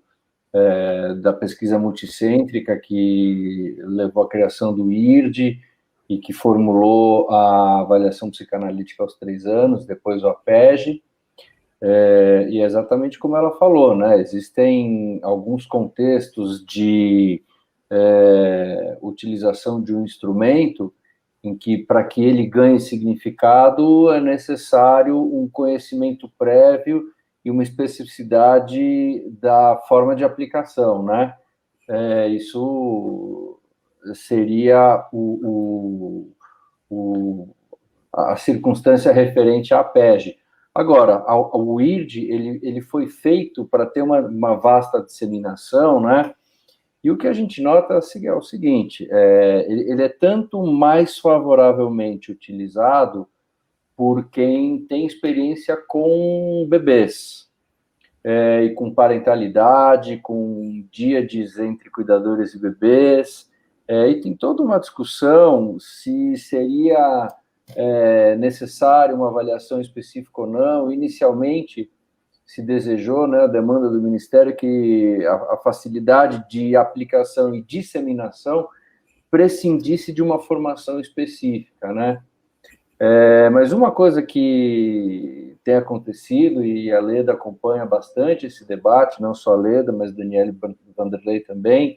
da pesquisa multicêntrica que levou à criação do IRD e que formulou a avaliação psicanalítica aos 3 anos, depois o APEG, e é exatamente como ela falou, né? Existem alguns contextos de utilização de um instrumento em que, para que ele ganhe significado, é necessário um conhecimento prévio e uma especificidade da forma de aplicação, né? Isso seria a circunstância referente à PEG. Agora, o IRD, ele foi feito para ter uma vasta disseminação, né? E o que a gente nota é o seguinte, ele é tanto mais favoravelmente utilizado por quem tem experiência com bebês, e com parentalidade, com díades entre cuidadores e bebês, e tem toda uma discussão se seria necessário uma avaliação específica ou não. Inicialmente, se desejou, né, a demanda do Ministério, que a facilidade de aplicação e disseminação prescindisse de uma formação específica, né? Mas uma coisa que tem acontecido, e a Leda acompanha bastante esse debate, não só a Leda, mas Daniele Vanderlei também,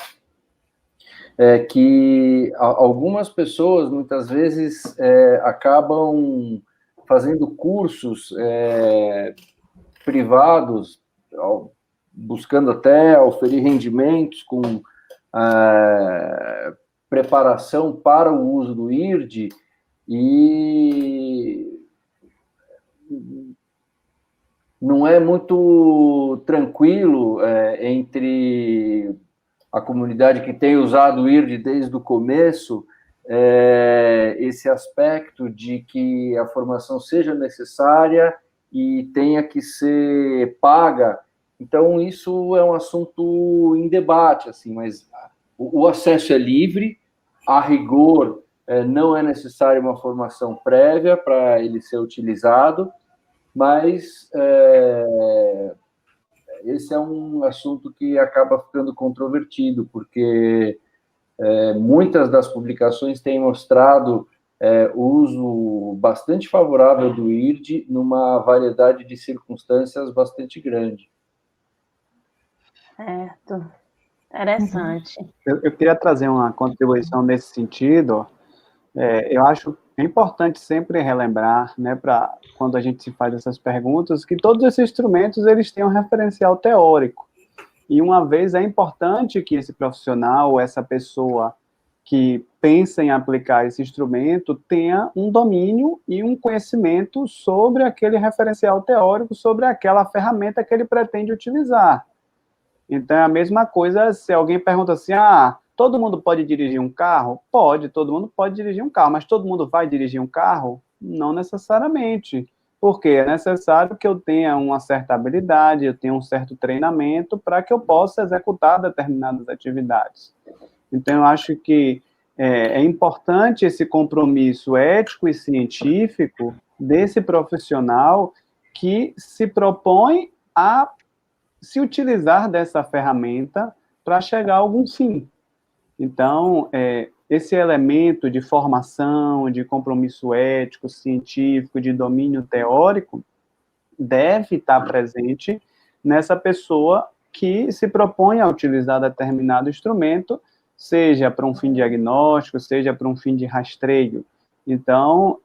é que algumas pessoas, muitas vezes, acabam fazendo cursos privados, buscando até oferir rendimentos com preparação para o uso do IRD, e não é muito tranquilo entre a comunidade que tem usado o IRD desde o começo esse aspecto de que a formação seja necessária e tenha que ser paga. Então, isso é um assunto em debate, assim, mas o acesso é livre, a rigor, não é necessária uma formação prévia para ele ser utilizado, mas esse é um assunto que acaba ficando controvertido, porque muitas das publicações têm mostrado o uso bastante favorável do IRD numa variedade de circunstâncias bastante grande. Certo. Interessante. Eu queria trazer uma contribuição nesse sentido. Eu acho importante sempre relembrar, né, para quando a gente se faz essas perguntas, que todos esses instrumentos eles têm um referencial teórico. E uma vez é importante que esse profissional, essa pessoa que pensa em aplicar esse instrumento, tenha um domínio e um conhecimento sobre aquele referencial teórico, sobre aquela ferramenta que ele pretende utilizar. Então, é a mesma coisa se alguém pergunta assim, todo mundo pode dirigir um carro? Pode, todo mundo pode dirigir um carro, mas todo mundo vai dirigir um carro? Não necessariamente, porque é necessário que eu tenha uma certa habilidade, eu tenha um certo treinamento para que eu possa executar determinadas atividades. Então, eu acho que é importante esse compromisso ético e científico desse profissional que se propõe a se utilizar dessa ferramenta para chegar a algum fim. Então, esse elemento de formação, de compromisso ético, científico, de domínio teórico, deve estar presente nessa pessoa que se propõe a utilizar determinado instrumento, seja para um fim diagnóstico, seja para um fim de rastreio. Então,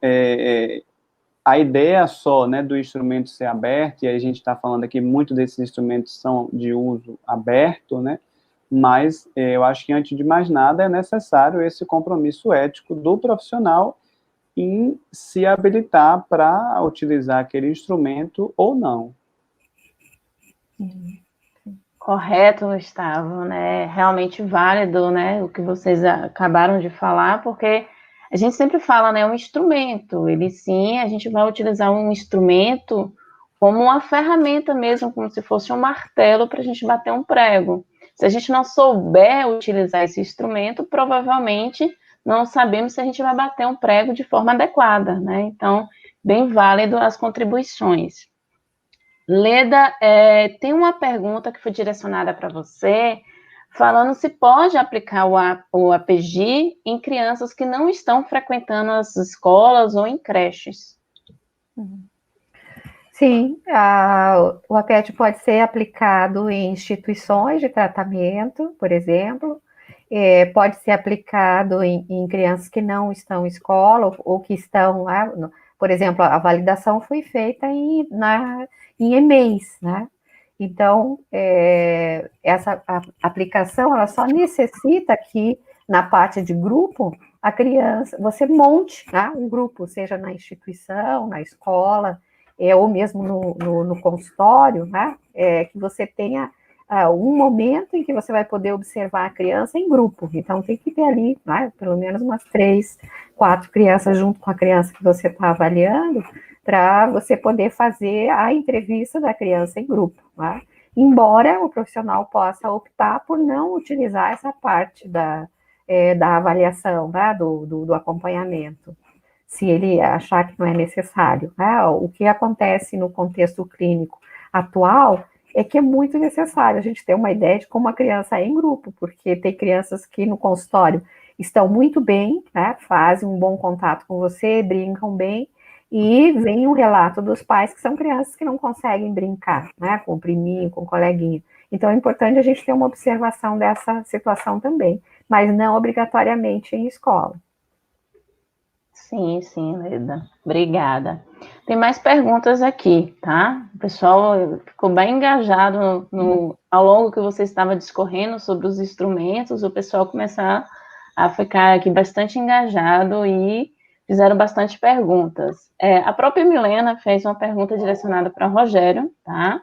a ideia só, né, do instrumento ser aberto, e a gente está falando aqui, muitos desses instrumentos são de uso aberto, né, mas eu acho que, antes de mais nada, é necessário esse compromisso ético do profissional em se habilitar para utilizar aquele instrumento ou não. Correto, Gustavo, né? Realmente válido, né, o que vocês acabaram de falar, porque a gente sempre fala, né, um instrumento, a gente vai utilizar um instrumento como uma ferramenta mesmo, como se fosse um martelo para a gente bater um prego. Se a gente não souber utilizar esse instrumento, provavelmente não sabemos se a gente vai bater um prego de forma adequada, né? Então, bem válido as contribuições. Leda, tem uma pergunta que foi direcionada para você, falando se pode aplicar o APG em crianças que não estão frequentando as escolas ou em creches. Sim, o APET pode ser aplicado em instituições de tratamento, por exemplo, pode ser aplicado em crianças que não estão em escola ou que estão, por exemplo, a validação foi feita em EMEIs, né? Então, essa aplicação, ela só necessita que, na parte de grupo, a criança, você monte, né, um grupo, seja na instituição, na escola, ou mesmo no consultório, né, que você tenha um momento em que você vai poder observar a criança em grupo. Então, tem que ter ali, né, pelo menos umas 3, 4 crianças junto com a criança que você está avaliando, para você poder fazer a entrevista da criança em grupo, né? Embora o profissional possa optar por não utilizar essa parte da avaliação, né, do acompanhamento, se ele achar que não é necessário, né? O que acontece no contexto clínico atual é que é muito necessário a gente ter uma ideia de como a criança é em grupo, porque tem crianças que no consultório estão muito bem, né, fazem um bom contato com você, brincam bem, e vem um relato dos pais que são crianças que não conseguem brincar, né, com o priminho, com o coleguinha. Então, é importante a gente ter uma observação dessa situação também, mas não obrigatoriamente em escola. Sim, Leda. Obrigada. Tem mais perguntas aqui, tá? O pessoal ficou bem engajado ao longo que você estava discorrendo sobre os instrumentos, o pessoal começar a ficar aqui bastante engajado e fizeram bastante perguntas. A própria Milena fez uma pergunta direcionada para o Rogério, tá?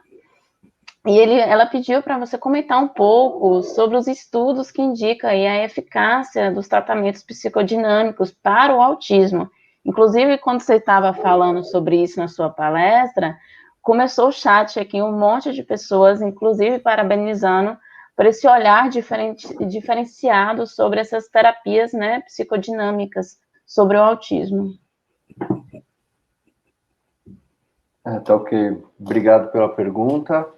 E ela pediu para você comentar um pouco sobre os estudos que indicam aí a eficácia dos tratamentos psicodinâmicos para o autismo. Inclusive, quando você estava falando sobre isso na sua palestra, começou o chat aqui, um monte de pessoas, inclusive parabenizando por esse olhar diferenciado sobre essas terapias, né, psicodinâmicas sobre o autismo. Tá ok. Obrigado pela pergunta.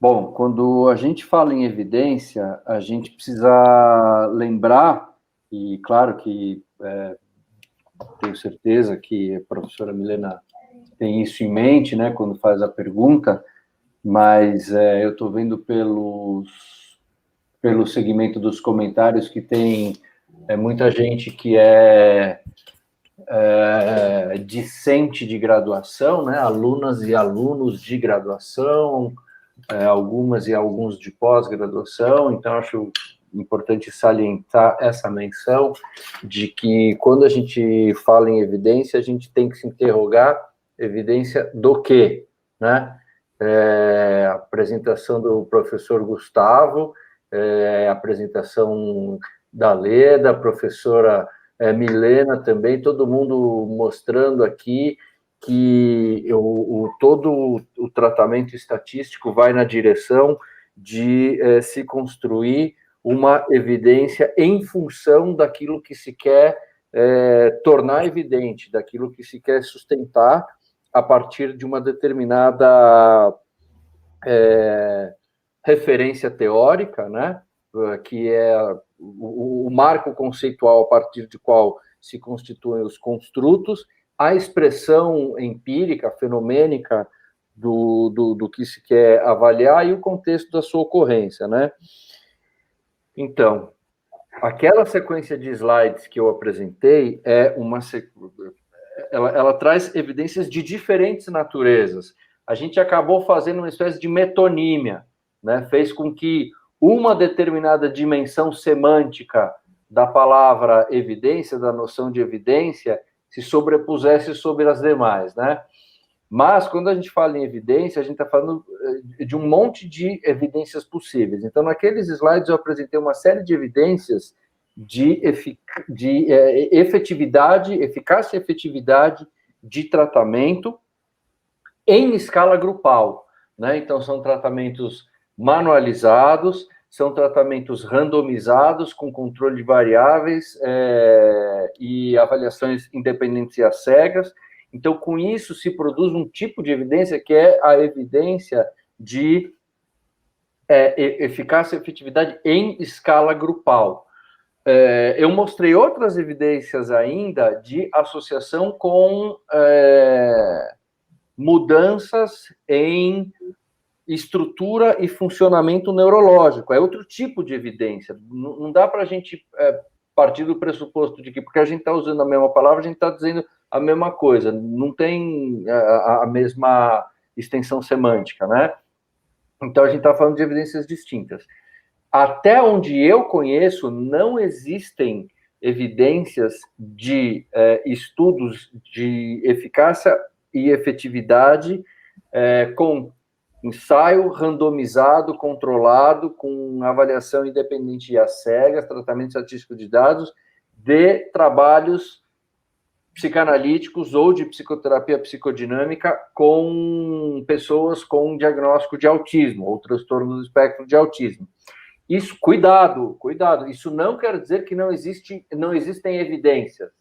Bom, quando a gente fala em evidência, a gente precisa lembrar, e claro que tenho certeza que a professora Milena tem isso em mente, né, quando faz a pergunta, mas eu estou vendo pelo segmento dos comentários que tem muita gente que discente de graduação, né, alunas e alunos de graduação, algumas e alguns de pós-graduação, então acho importante salientar essa menção de que quando a gente fala em evidência, a gente tem que se interrogar evidência do quê, né? A apresentação do professor Gustavo, a apresentação da Leda, a professora Milena também, todo mundo mostrando aqui que todo o tratamento estatístico vai na direção de se construir uma evidência em função daquilo que se quer tornar evidente, daquilo que se quer sustentar a partir de uma determinada referência teórica, né, que é o marco conceitual a partir de qual se constituem os construtos, a expressão empírica, fenomênica do que se quer avaliar e o contexto da sua ocorrência, né? Então, aquela sequência de slides que eu apresentei ela traz evidências de diferentes naturezas. A gente acabou fazendo uma espécie de metonímia, né? Fez com que uma determinada dimensão semântica da palavra evidência, da noção de evidência, se sobrepusesse sobre as demais, né? Mas, quando a gente fala em evidência, a gente está falando de um monte de evidências possíveis. Então, naqueles slides, eu apresentei uma série de evidências de efetividade, eficácia e efetividade de tratamento em escala grupal, né? Então, são tratamentos manualizados, são tratamentos randomizados, com controle de variáveis e avaliações independentes e às cegas. Então, com isso, se produz um tipo de evidência que é a evidência de eficácia e efetividade em escala grupal. Eu mostrei outras evidências ainda de associação com mudanças em estrutura e funcionamento neurológico. É outro tipo de evidência. Não dá para a gente partir do pressuposto de que, porque a gente está usando a mesma palavra, a gente está dizendo a mesma coisa. Não tem a mesma extensão semântica, né? Então, a gente está falando de evidências distintas. Até onde eu conheço, não existem evidências de estudos de eficácia e efetividade com ensaio randomizado, controlado, com avaliação independente e às cegas, tratamento estatístico de dados, de trabalhos psicanalíticos ou de psicoterapia psicodinâmica com pessoas com diagnóstico de autismo ou transtorno do espectro de autismo. Isso, cuidado, isso não quer dizer que não existem evidências.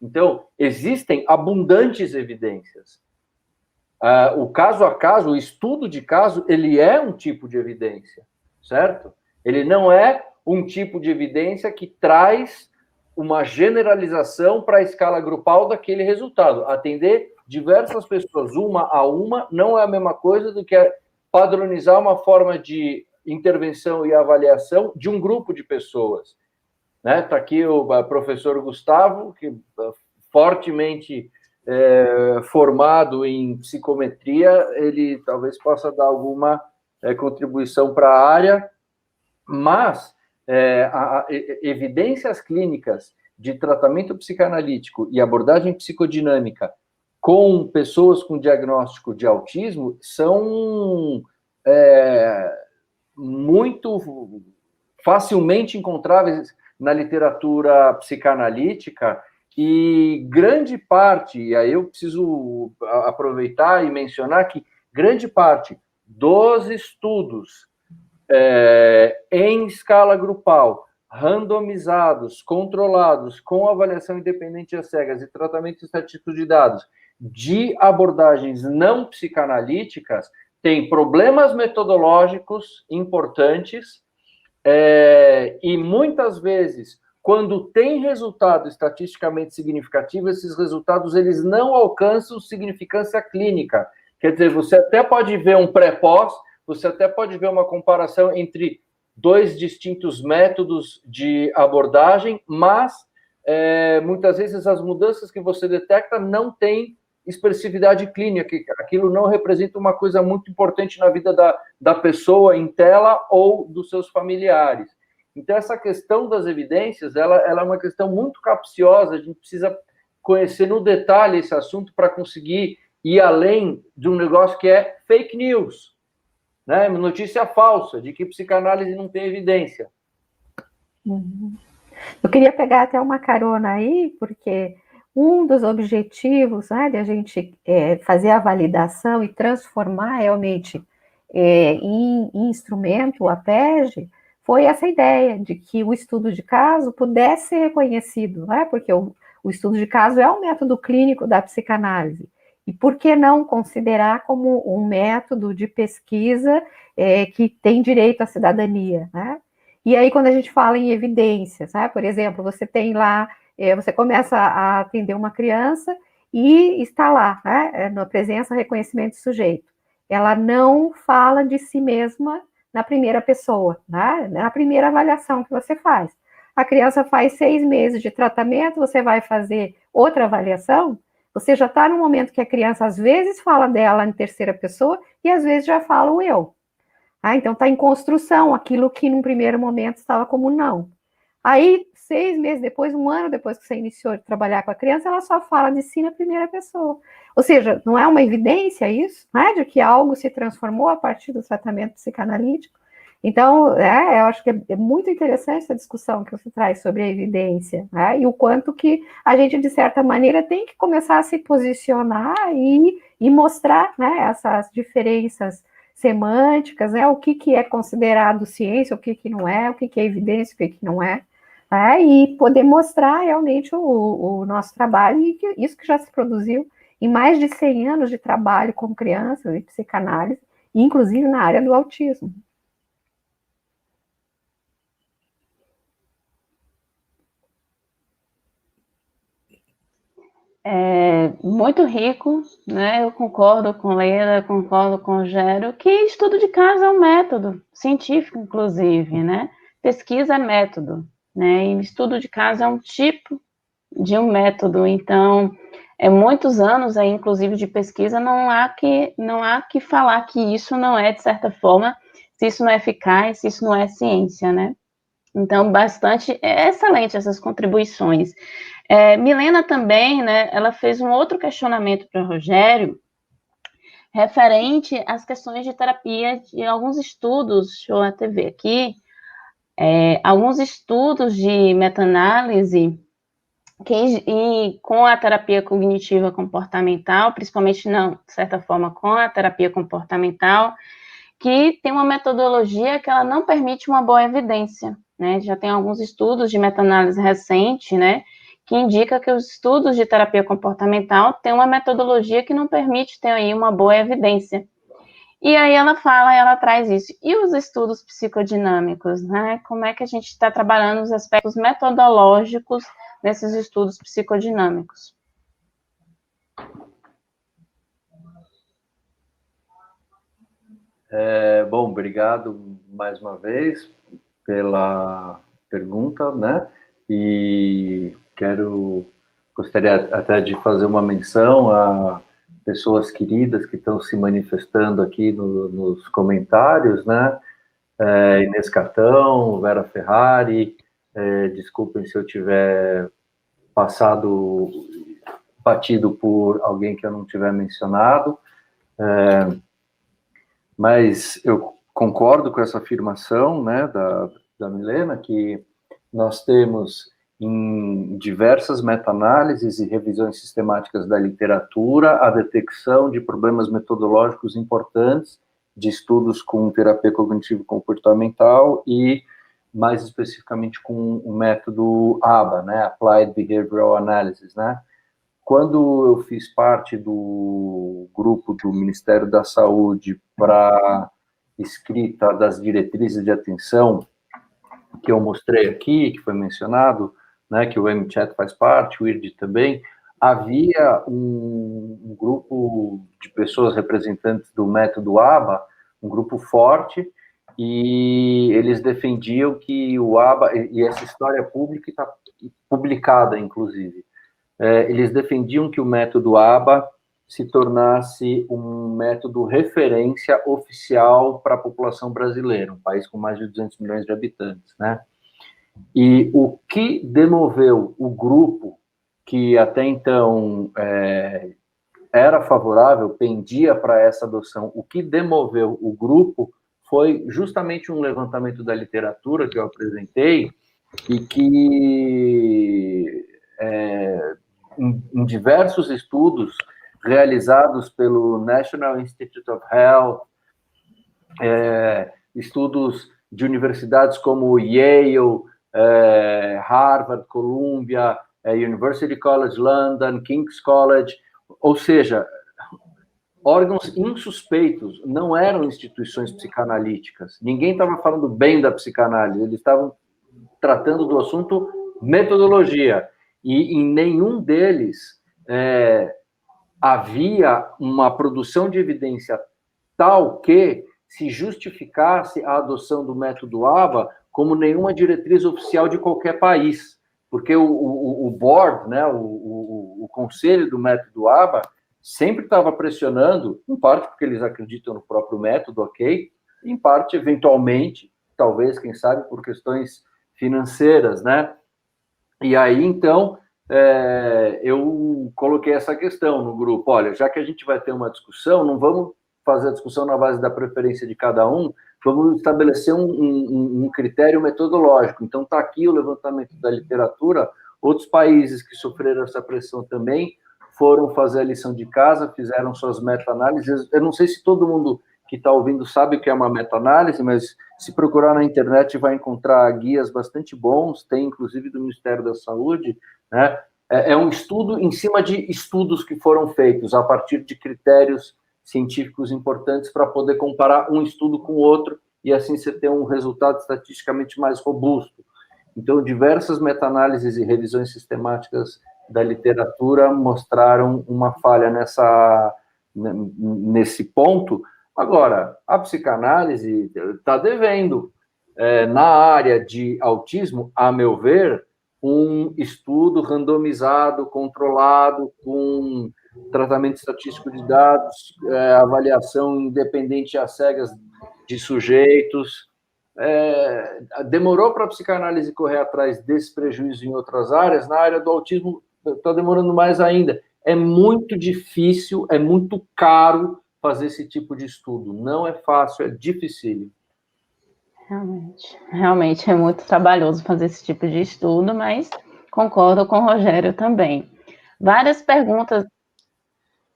Então, existem abundantes evidências. O caso a caso, o estudo de caso, ele é um tipo de evidência, certo? Ele não é um tipo de evidência que traz uma generalização para a escala grupal daquele resultado. Atender diversas pessoas, uma a uma, não é a mesma coisa do que padronizar uma forma de intervenção e avaliação de um grupo de pessoas. Né? Tá aqui o professor Gustavo, que fortemente formado em psicometria, ele talvez possa dar alguma contribuição para a área, mas evidências clínicas de tratamento psicanalítico e abordagem psicodinâmica com pessoas com diagnóstico de autismo são muito facilmente encontráveis na literatura psicanalítica, e grande parte, e aí eu preciso aproveitar e mencionar que grande parte dos estudos em escala grupal, randomizados, controlados, com avaliação independente às cegas e tratamento estatístico de dados, de abordagens não psicanalíticas, tem problemas metodológicos importantes, e muitas vezes, quando tem resultado estatisticamente significativo, esses resultados eles não alcançam significância clínica. Quer dizer, você até pode ver um pré-pós, você até pode ver uma comparação entre dois distintos métodos de abordagem, mas muitas vezes as mudanças que você detecta não têm expressividade clínica, aquilo não representa uma coisa muito importante na vida da pessoa em tela ou dos seus familiares. Então, essa questão das evidências, ela é uma questão muito capciosa, a gente precisa conhecer no detalhe esse assunto para conseguir ir além de um negócio que é fake news, né? Notícia falsa, de que psicanálise não tem evidência. Eu queria pegar até uma carona aí, porque um dos objetivos, né, de a gente fazer a validação e transformar realmente em instrumento, a PEG, foi essa ideia de que o estudo de caso pudesse ser reconhecido, né, porque o estudo de caso é um método clínico da psicanálise. E por que não considerar como um método de pesquisa que tem direito à cidadania, né? E aí, quando a gente fala em evidências, né, por exemplo, você tem lá, você começa a atender uma criança e está lá, né, na presença, reconhecimento de sujeito. Ela não fala de si mesma na primeira pessoa, né, na primeira avaliação que você faz. A criança faz 6 meses de tratamento, você vai fazer outra avaliação, você já está no momento que a criança, às vezes, fala dela em terceira pessoa e, às vezes, já fala o eu. Então, está em construção aquilo que, num primeiro momento, estava como não. Aí, 6 meses depois, 1 ano depois que você iniciou a trabalhar com a criança, ela só fala de si na primeira pessoa. Ou seja, não é uma evidência isso, né, de que algo se transformou a partir do tratamento psicanalítico? Então, eu acho que é muito interessante essa discussão que você traz sobre a evidência, né, e o quanto que a gente, de certa maneira, tem que começar a se posicionar e mostrar, né, essas diferenças semânticas, né, o que é considerado ciência, o que não é, o que é evidência, o que não é, e poder mostrar realmente o nosso trabalho, e isso que já se produziu em mais de 100 anos de trabalho com crianças e psicanálise, inclusive na área do autismo. Muito rico, né? Eu concordo com Leila, concordo com o Gério, que estudo de caso é um método científico, inclusive, né? Pesquisa é método, né? E estudo de caso é um tipo de um método. Então, muitos anos aí, inclusive, de pesquisa, não há que falar que isso não é, de certa forma, se isso não é eficaz, se isso não é ciência, né? Então, é excelente essas contribuições. Milena também, né, ela fez um outro questionamento para o Rogério, referente às questões de terapia, de alguns estudos, deixa eu até ver aqui, alguns estudos de meta-análise, e com a terapia cognitiva comportamental, principalmente, não, de certa forma, com a terapia comportamental, que tem uma metodologia que ela não permite uma boa evidência, né? Já tem alguns estudos de meta-análise recente, né, que indica que os estudos de terapia comportamental têm uma metodologia que não permite ter aí uma boa evidência. E aí ela traz isso. E os estudos psicodinâmicos, né? Como é que a gente está trabalhando os aspectos metodológicos nesses estudos psicodinâmicos? Bom, obrigado mais uma vez pela pergunta, né? E gostaria até de fazer uma menção a pessoas queridas que estão se manifestando aqui nos comentários, né? Inês Cartão, Vera Ferrari, desculpem se eu tiver passado batido por alguém que eu não tiver mencionado, mas eu concordo com essa afirmação, né, da Milena, que nós temos em diversas meta-análises e revisões sistemáticas da literatura a detecção de problemas metodológicos importantes de estudos com terapia cognitivo-comportamental e, mais especificamente, com o método ABA, né, Applied Behavioral Analysis, né. Quando eu fiz parte do grupo do Ministério da Saúde para escrita das diretrizes de atenção, que eu mostrei aqui, que foi mencionado, né, que o MChat faz parte, o IRD também, havia um grupo de pessoas representantes do método ABA, um grupo forte, e eles defendiam que o ABA, e essa história pública está publicada, inclusive, eles defendiam que o método ABA se tornasse um método referência oficial para a população brasileira, um país com mais de 200 milhões de habitantes, né? E o que demoveu o grupo, que até então era favorável, pendia para essa adoção, o que demoveu o grupo foi justamente um levantamento da literatura que eu apresentei e que, em diversos estudos realizados pelo National Institute of Health, estudos de universidades como Yale, Harvard, Columbia, University College London, King's College, ou seja, órgãos insuspeitos, não eram instituições psicanalíticas. Ninguém estava falando bem da psicanálise, eles estavam tratando do assunto metodologia, e em nenhum deles havia uma produção de evidência tal que se justificasse a adoção do método ABA como nenhuma diretriz oficial de qualquer país, porque o board, né, o conselho do método ABA, sempre estava pressionando, em parte porque eles acreditam no próprio método, ok, em parte, eventualmente, talvez, quem sabe, por questões financeiras, né? E aí, então, eu coloquei essa questão no grupo, olha, já que a gente vai ter uma discussão, não vamos fazer a discussão na base da preferência de cada um, vamos estabelecer um critério metodológico. Então, está aqui o levantamento da literatura, outros países que sofreram essa pressão também foram fazer a lição de casa, fizeram suas meta-análises. Eu não sei se todo mundo que está ouvindo sabe o que é uma meta-análise, mas se procurar na internet vai encontrar guias bastante bons, tem inclusive do Ministério da Saúde, né? É um estudo em cima de estudos que foram feitos a partir de critérios científicos importantes para poder comparar um estudo com o outro e assim você ter um resultado estatisticamente mais robusto. Então, diversas meta-análises e revisões sistemáticas da literatura mostraram uma falha nesse ponto. Agora, a psicanálise está devendo, na área de autismo, a meu ver, um estudo randomizado, controlado, com tratamento estatístico de dados, avaliação independente às cegas de sujeitos. Demorou para a psicanálise correr atrás desse prejuízo em outras áreas, na área do autismo está demorando mais ainda. É muito difícil, é muito caro fazer esse tipo de estudo. Não é fácil, é dificílimo. Realmente é muito trabalhoso fazer esse tipo de estudo, mas concordo com o Rogério também. Várias perguntas.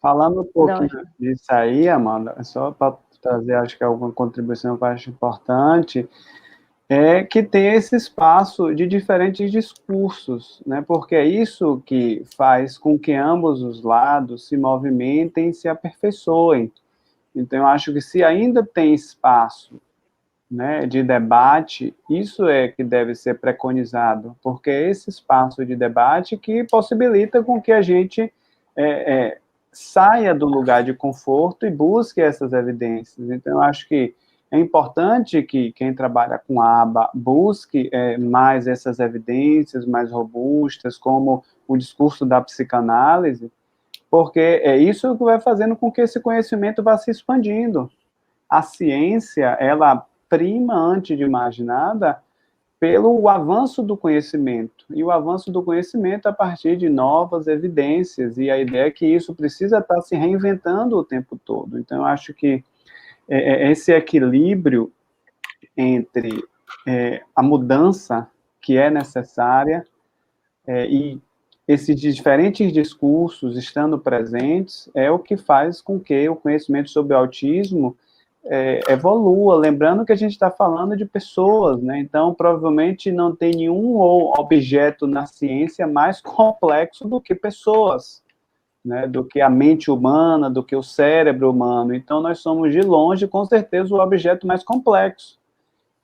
Falando um pouquinho disso aí, Amanda, só para trazer, acho que alguma contribuição que eu acho importante, é que tem esse espaço de diferentes discursos, né? Porque é isso que faz com que ambos os lados se movimentem e se aperfeiçoem. Então, eu acho que se ainda tem espaço, né, de debate, isso é que deve ser preconizado, porque é esse espaço de debate que possibilita com que a gente saia do lugar de conforto e busque essas evidências. Então, eu acho que é importante que quem trabalha com ABA busque mais essas evidências mais robustas, como o discurso da psicanálise, porque é isso que vai fazendo com que esse conhecimento vá se expandindo. A ciência, ela prima, antes de mais nada, pelo avanço do conhecimento, e o avanço do conhecimento a partir de novas evidências, e a ideia é que isso precisa estar se reinventando o tempo todo. Então, eu acho que esse equilíbrio entre a mudança que é necessária e esses diferentes discursos estando presentes é o que faz com que o conhecimento sobre o autismo evolua, lembrando que a gente está falando de pessoas, né? Então, provavelmente não tem nenhum objeto na ciência mais complexo do que pessoas, né? Do que a mente humana, do que o cérebro humano. Então, nós somos, de longe, com certeza, o objeto mais complexo.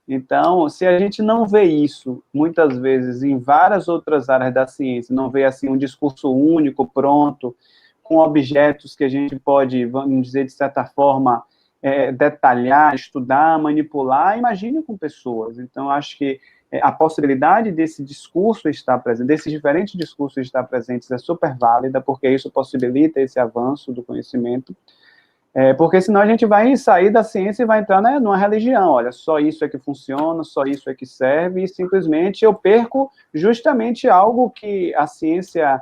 Então, se a gente não vê isso, muitas vezes, em várias outras áreas da ciência, não vê, assim, um discurso único, pronto, com objetos que a gente pode, vamos dizer, de certa forma, detalhar, estudar, manipular, imagine com pessoas. Então, acho que a possibilidade desse discurso estar presente, desses diferentes discursos estar presentes é super válida, porque isso possibilita esse avanço do conhecimento, porque senão a gente vai sair da ciência e vai entrar, né, numa religião, olha, só isso é que funciona, só isso é que serve, e simplesmente eu perco justamente algo que a ciência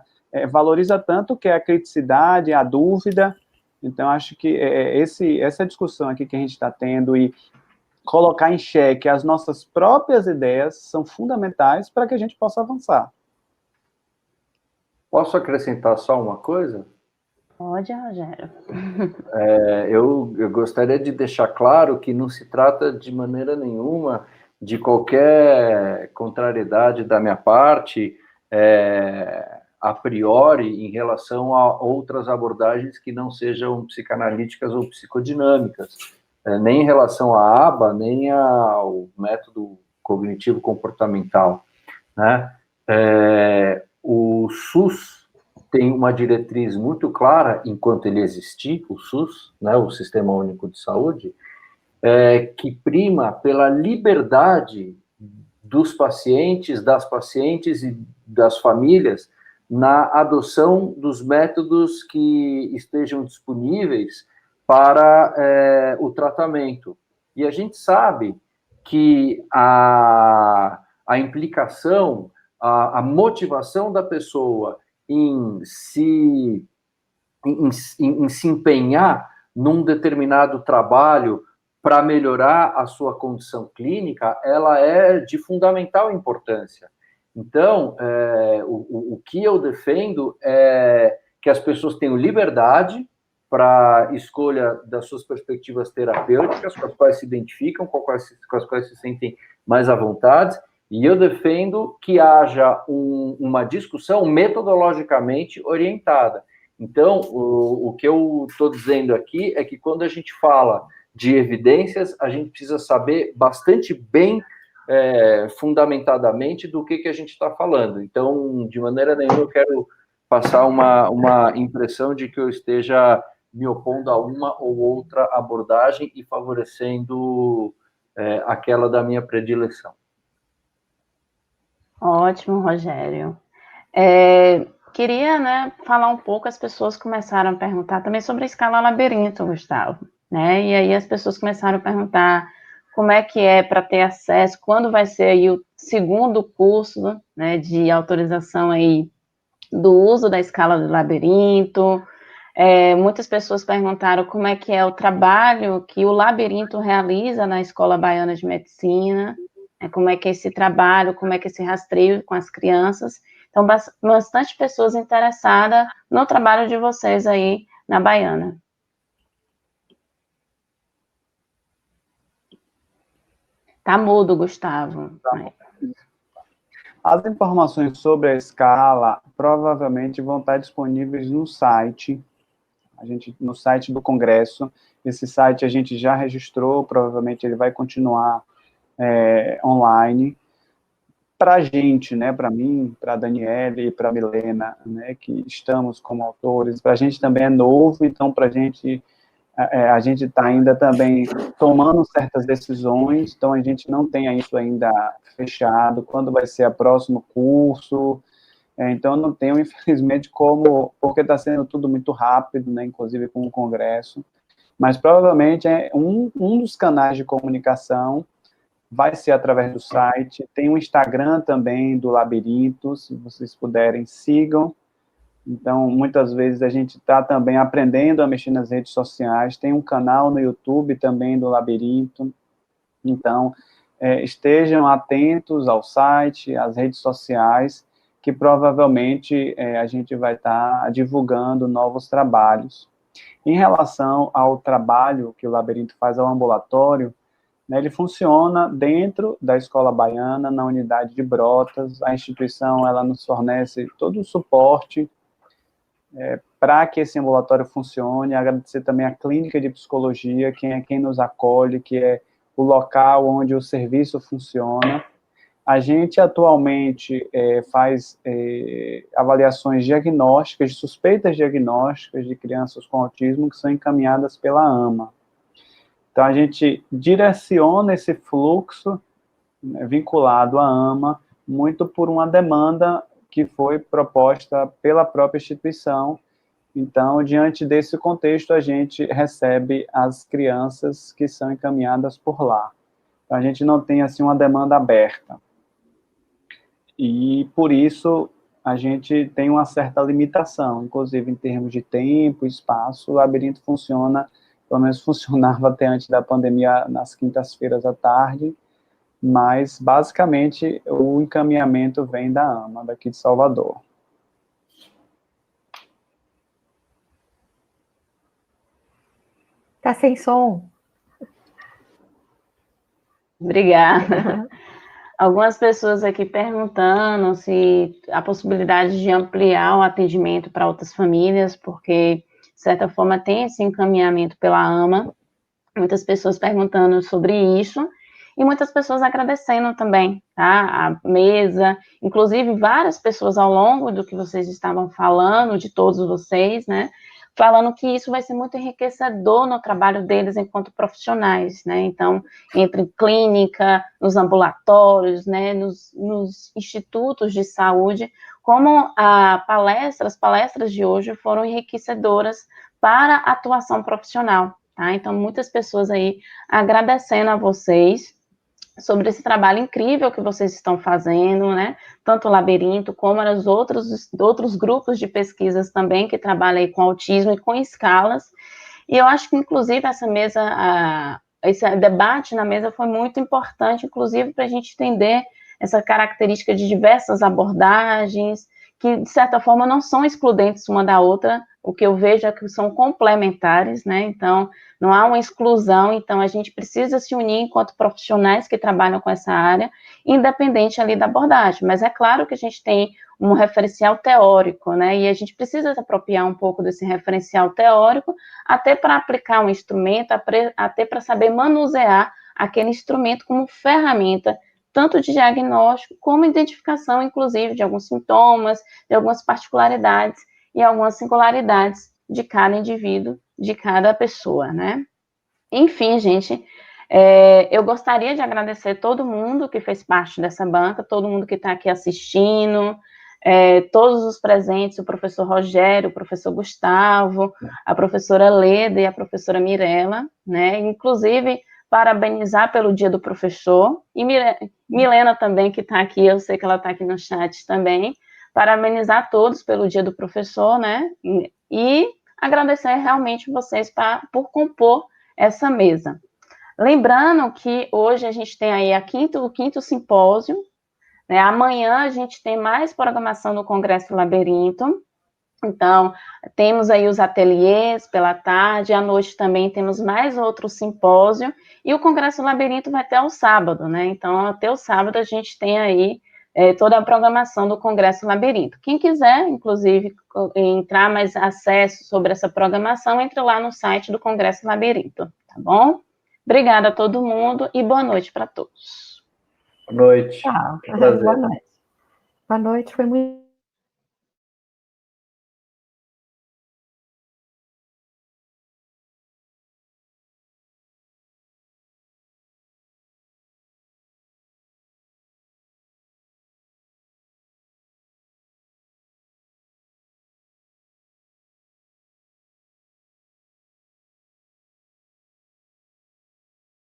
valoriza tanto, que é a criticidade, a dúvida. Então, acho que essa discussão aqui que a gente está tendo e colocar em xeque as nossas próprias ideias são fundamentais para que a gente possa avançar. Posso acrescentar só uma coisa? Pode, Rogério. Eu gostaria de deixar claro que não se trata de maneira nenhuma de qualquer contrariedade da minha parte, a priori, em relação a outras abordagens que não sejam psicanalíticas ou psicodinâmicas, nem em relação à ABA, nem ao método cognitivo-comportamental, né? O SUS tem uma diretriz muito clara, enquanto ele existir, o SUS, né, o Sistema Único de Saúde, que prima pela liberdade dos pacientes, das pacientes e das famílias na adoção dos métodos que estejam disponíveis para o tratamento. E a gente sabe que a implicação, a motivação da pessoa em se empenhar num determinado trabalho para melhorar a sua condição clínica, ela é de fundamental importância. Então, o que eu defendo é que as pessoas tenham liberdade para escolha das suas perspectivas terapêuticas, com as quais se identificam, com as quais se sentem mais à vontade, e eu defendo que haja uma discussão metodologicamente orientada. Então, o que eu estou dizendo aqui é que quando a gente fala de evidências, a gente precisa saber bastante bem, fundamentadamente, do que a gente está falando. Então, de maneira nenhuma, eu quero passar uma impressão de que eu esteja me opondo a uma ou outra abordagem e favorecendo aquela da minha predileção. Ótimo, Rogério. Queria, né, falar um pouco, as pessoas começaram a perguntar também sobre a escala labirinto, Gustavo, né, e aí as pessoas começaram a perguntar como é que é para ter acesso, quando vai ser aí o segundo curso, né, de autorização aí do uso da escala do labirinto. Muitas pessoas perguntaram como é que é o trabalho que o labirinto realiza na Escola Baiana de Medicina, como é que é esse trabalho, como é que é esse rastreio com as crianças. Então, bastante pessoas interessadas no trabalho de vocês aí na Baiana. Tá mudo, Gustavo. Tá. As informações sobre a escala provavelmente vão estar disponíveis no site, no site do Congresso. Esse site a gente já registrou, provavelmente ele vai continuar online. Para a gente, né, para mim, para a Daniele e para a Milena, né, que estamos como autores, para a gente também é novo, então para a gente está ainda também tomando certas decisões, então a gente não tem isso ainda fechado, quando vai ser o próximo curso, então não tenho, infelizmente, porque está sendo tudo muito rápido, né, inclusive com o Congresso, mas provavelmente é um dos canais de comunicação vai ser através do site. Tem um Instagram também do Labirinto, se vocês puderem, sigam. Então, muitas vezes a gente está também aprendendo a mexer nas redes sociais. Tem um canal no YouTube também do Labirinto. Então, estejam atentos ao site, às redes sociais, que provavelmente a gente vai estar divulgando novos trabalhos. Em relação ao trabalho que o Labirinto faz ao ambulatório, né, ele funciona dentro da Escola Baiana, na unidade de Brotas. A instituição ela nos fornece todo o suporte para que esse ambulatório funcione. Agradecer também à Clínica de Psicologia, quem nos acolhe, que é o local onde o serviço funciona. A gente atualmente faz avaliações diagnósticas, suspeitas diagnósticas de crianças com autismo que são encaminhadas pela AMA. Então, a gente direciona esse fluxo, né, vinculado à AMA, muito por uma demanda que foi proposta pela própria instituição. Então, diante desse contexto, a gente recebe as crianças que são encaminhadas por lá. Então, a gente não tem, assim, uma demanda aberta. E, por isso, a gente tem uma certa limitação, inclusive em termos de tempo, espaço. O Labirinto funciona, pelo menos funcionava até antes da pandemia, nas quintas-feiras à tarde, mas, basicamente, o encaminhamento vem da AMA, daqui de Salvador. Tá sem som. Obrigada. Algumas pessoas aqui perguntando se a possibilidade de ampliar o atendimento para outras famílias, porque, de certa forma, tem esse encaminhamento pela AMA. Muitas pessoas perguntando sobre isso, e muitas pessoas agradecendo também, tá? A mesa, inclusive várias pessoas ao longo do que vocês estavam falando, de todos vocês, né? Falando que isso vai ser muito enriquecedor no trabalho deles enquanto profissionais, né? Então, entre em clínica, nos ambulatórios, né? Nos institutos de saúde, como as palestras de hoje foram enriquecedoras para a atuação profissional, tá? Então, muitas pessoas aí agradecendo a vocês sobre esse trabalho incrível que vocês estão fazendo, né? Tanto o Labirinto, como os outros grupos de pesquisas também que trabalham aí com autismo e com escalas. E eu acho que, inclusive, essa mesa, esse debate na mesa foi muito importante, inclusive, para a gente entender essa característica de diversas abordagens, que, de certa forma, não são excludentes uma da outra. O que eu vejo é que são complementares, né? Então, não há uma exclusão. Então, a gente precisa se unir enquanto profissionais que trabalham com essa área, independente ali da abordagem. Mas é claro que a gente tem um referencial teórico, né? E a gente precisa se apropriar um pouco desse referencial teórico, até para aplicar um instrumento, até para saber manusear aquele instrumento como ferramenta, tanto de diagnóstico, como identificação, inclusive, de alguns sintomas, de algumas particularidades e algumas singularidades de cada indivíduo, de cada pessoa, né? Enfim, gente, eu gostaria de agradecer todo mundo que fez parte dessa banca, todo mundo que está aqui assistindo, todos os presentes, o professor Rogério, o professor Gustavo, a professora Leda e a professora Mirella, né? Inclusive, parabenizar pelo Dia do Professor, e Milena também, que está aqui, eu sei que ela está aqui no chat também, parabenizar a todos pelo Dia do Professor, né, e agradecer realmente vocês por compor essa mesa. Lembrando que hoje a gente tem aí o quinto simpósio, né, amanhã a gente tem mais programação no Congresso Labirinto. Então, temos aí os ateliês pela tarde, à noite também temos mais outro simpósio, e o Congresso Labirinto vai até o sábado, né? Então, até o sábado a gente tem aí toda a programação do Congresso Labirinto. Quem quiser, inclusive, entrar mais acesso sobre essa programação, entre lá no site do Congresso Labirinto, tá bom? Obrigada a todo mundo e boa noite para todos. Boa noite. Tchau. Prazer. Boa noite. Boa noite, foi muito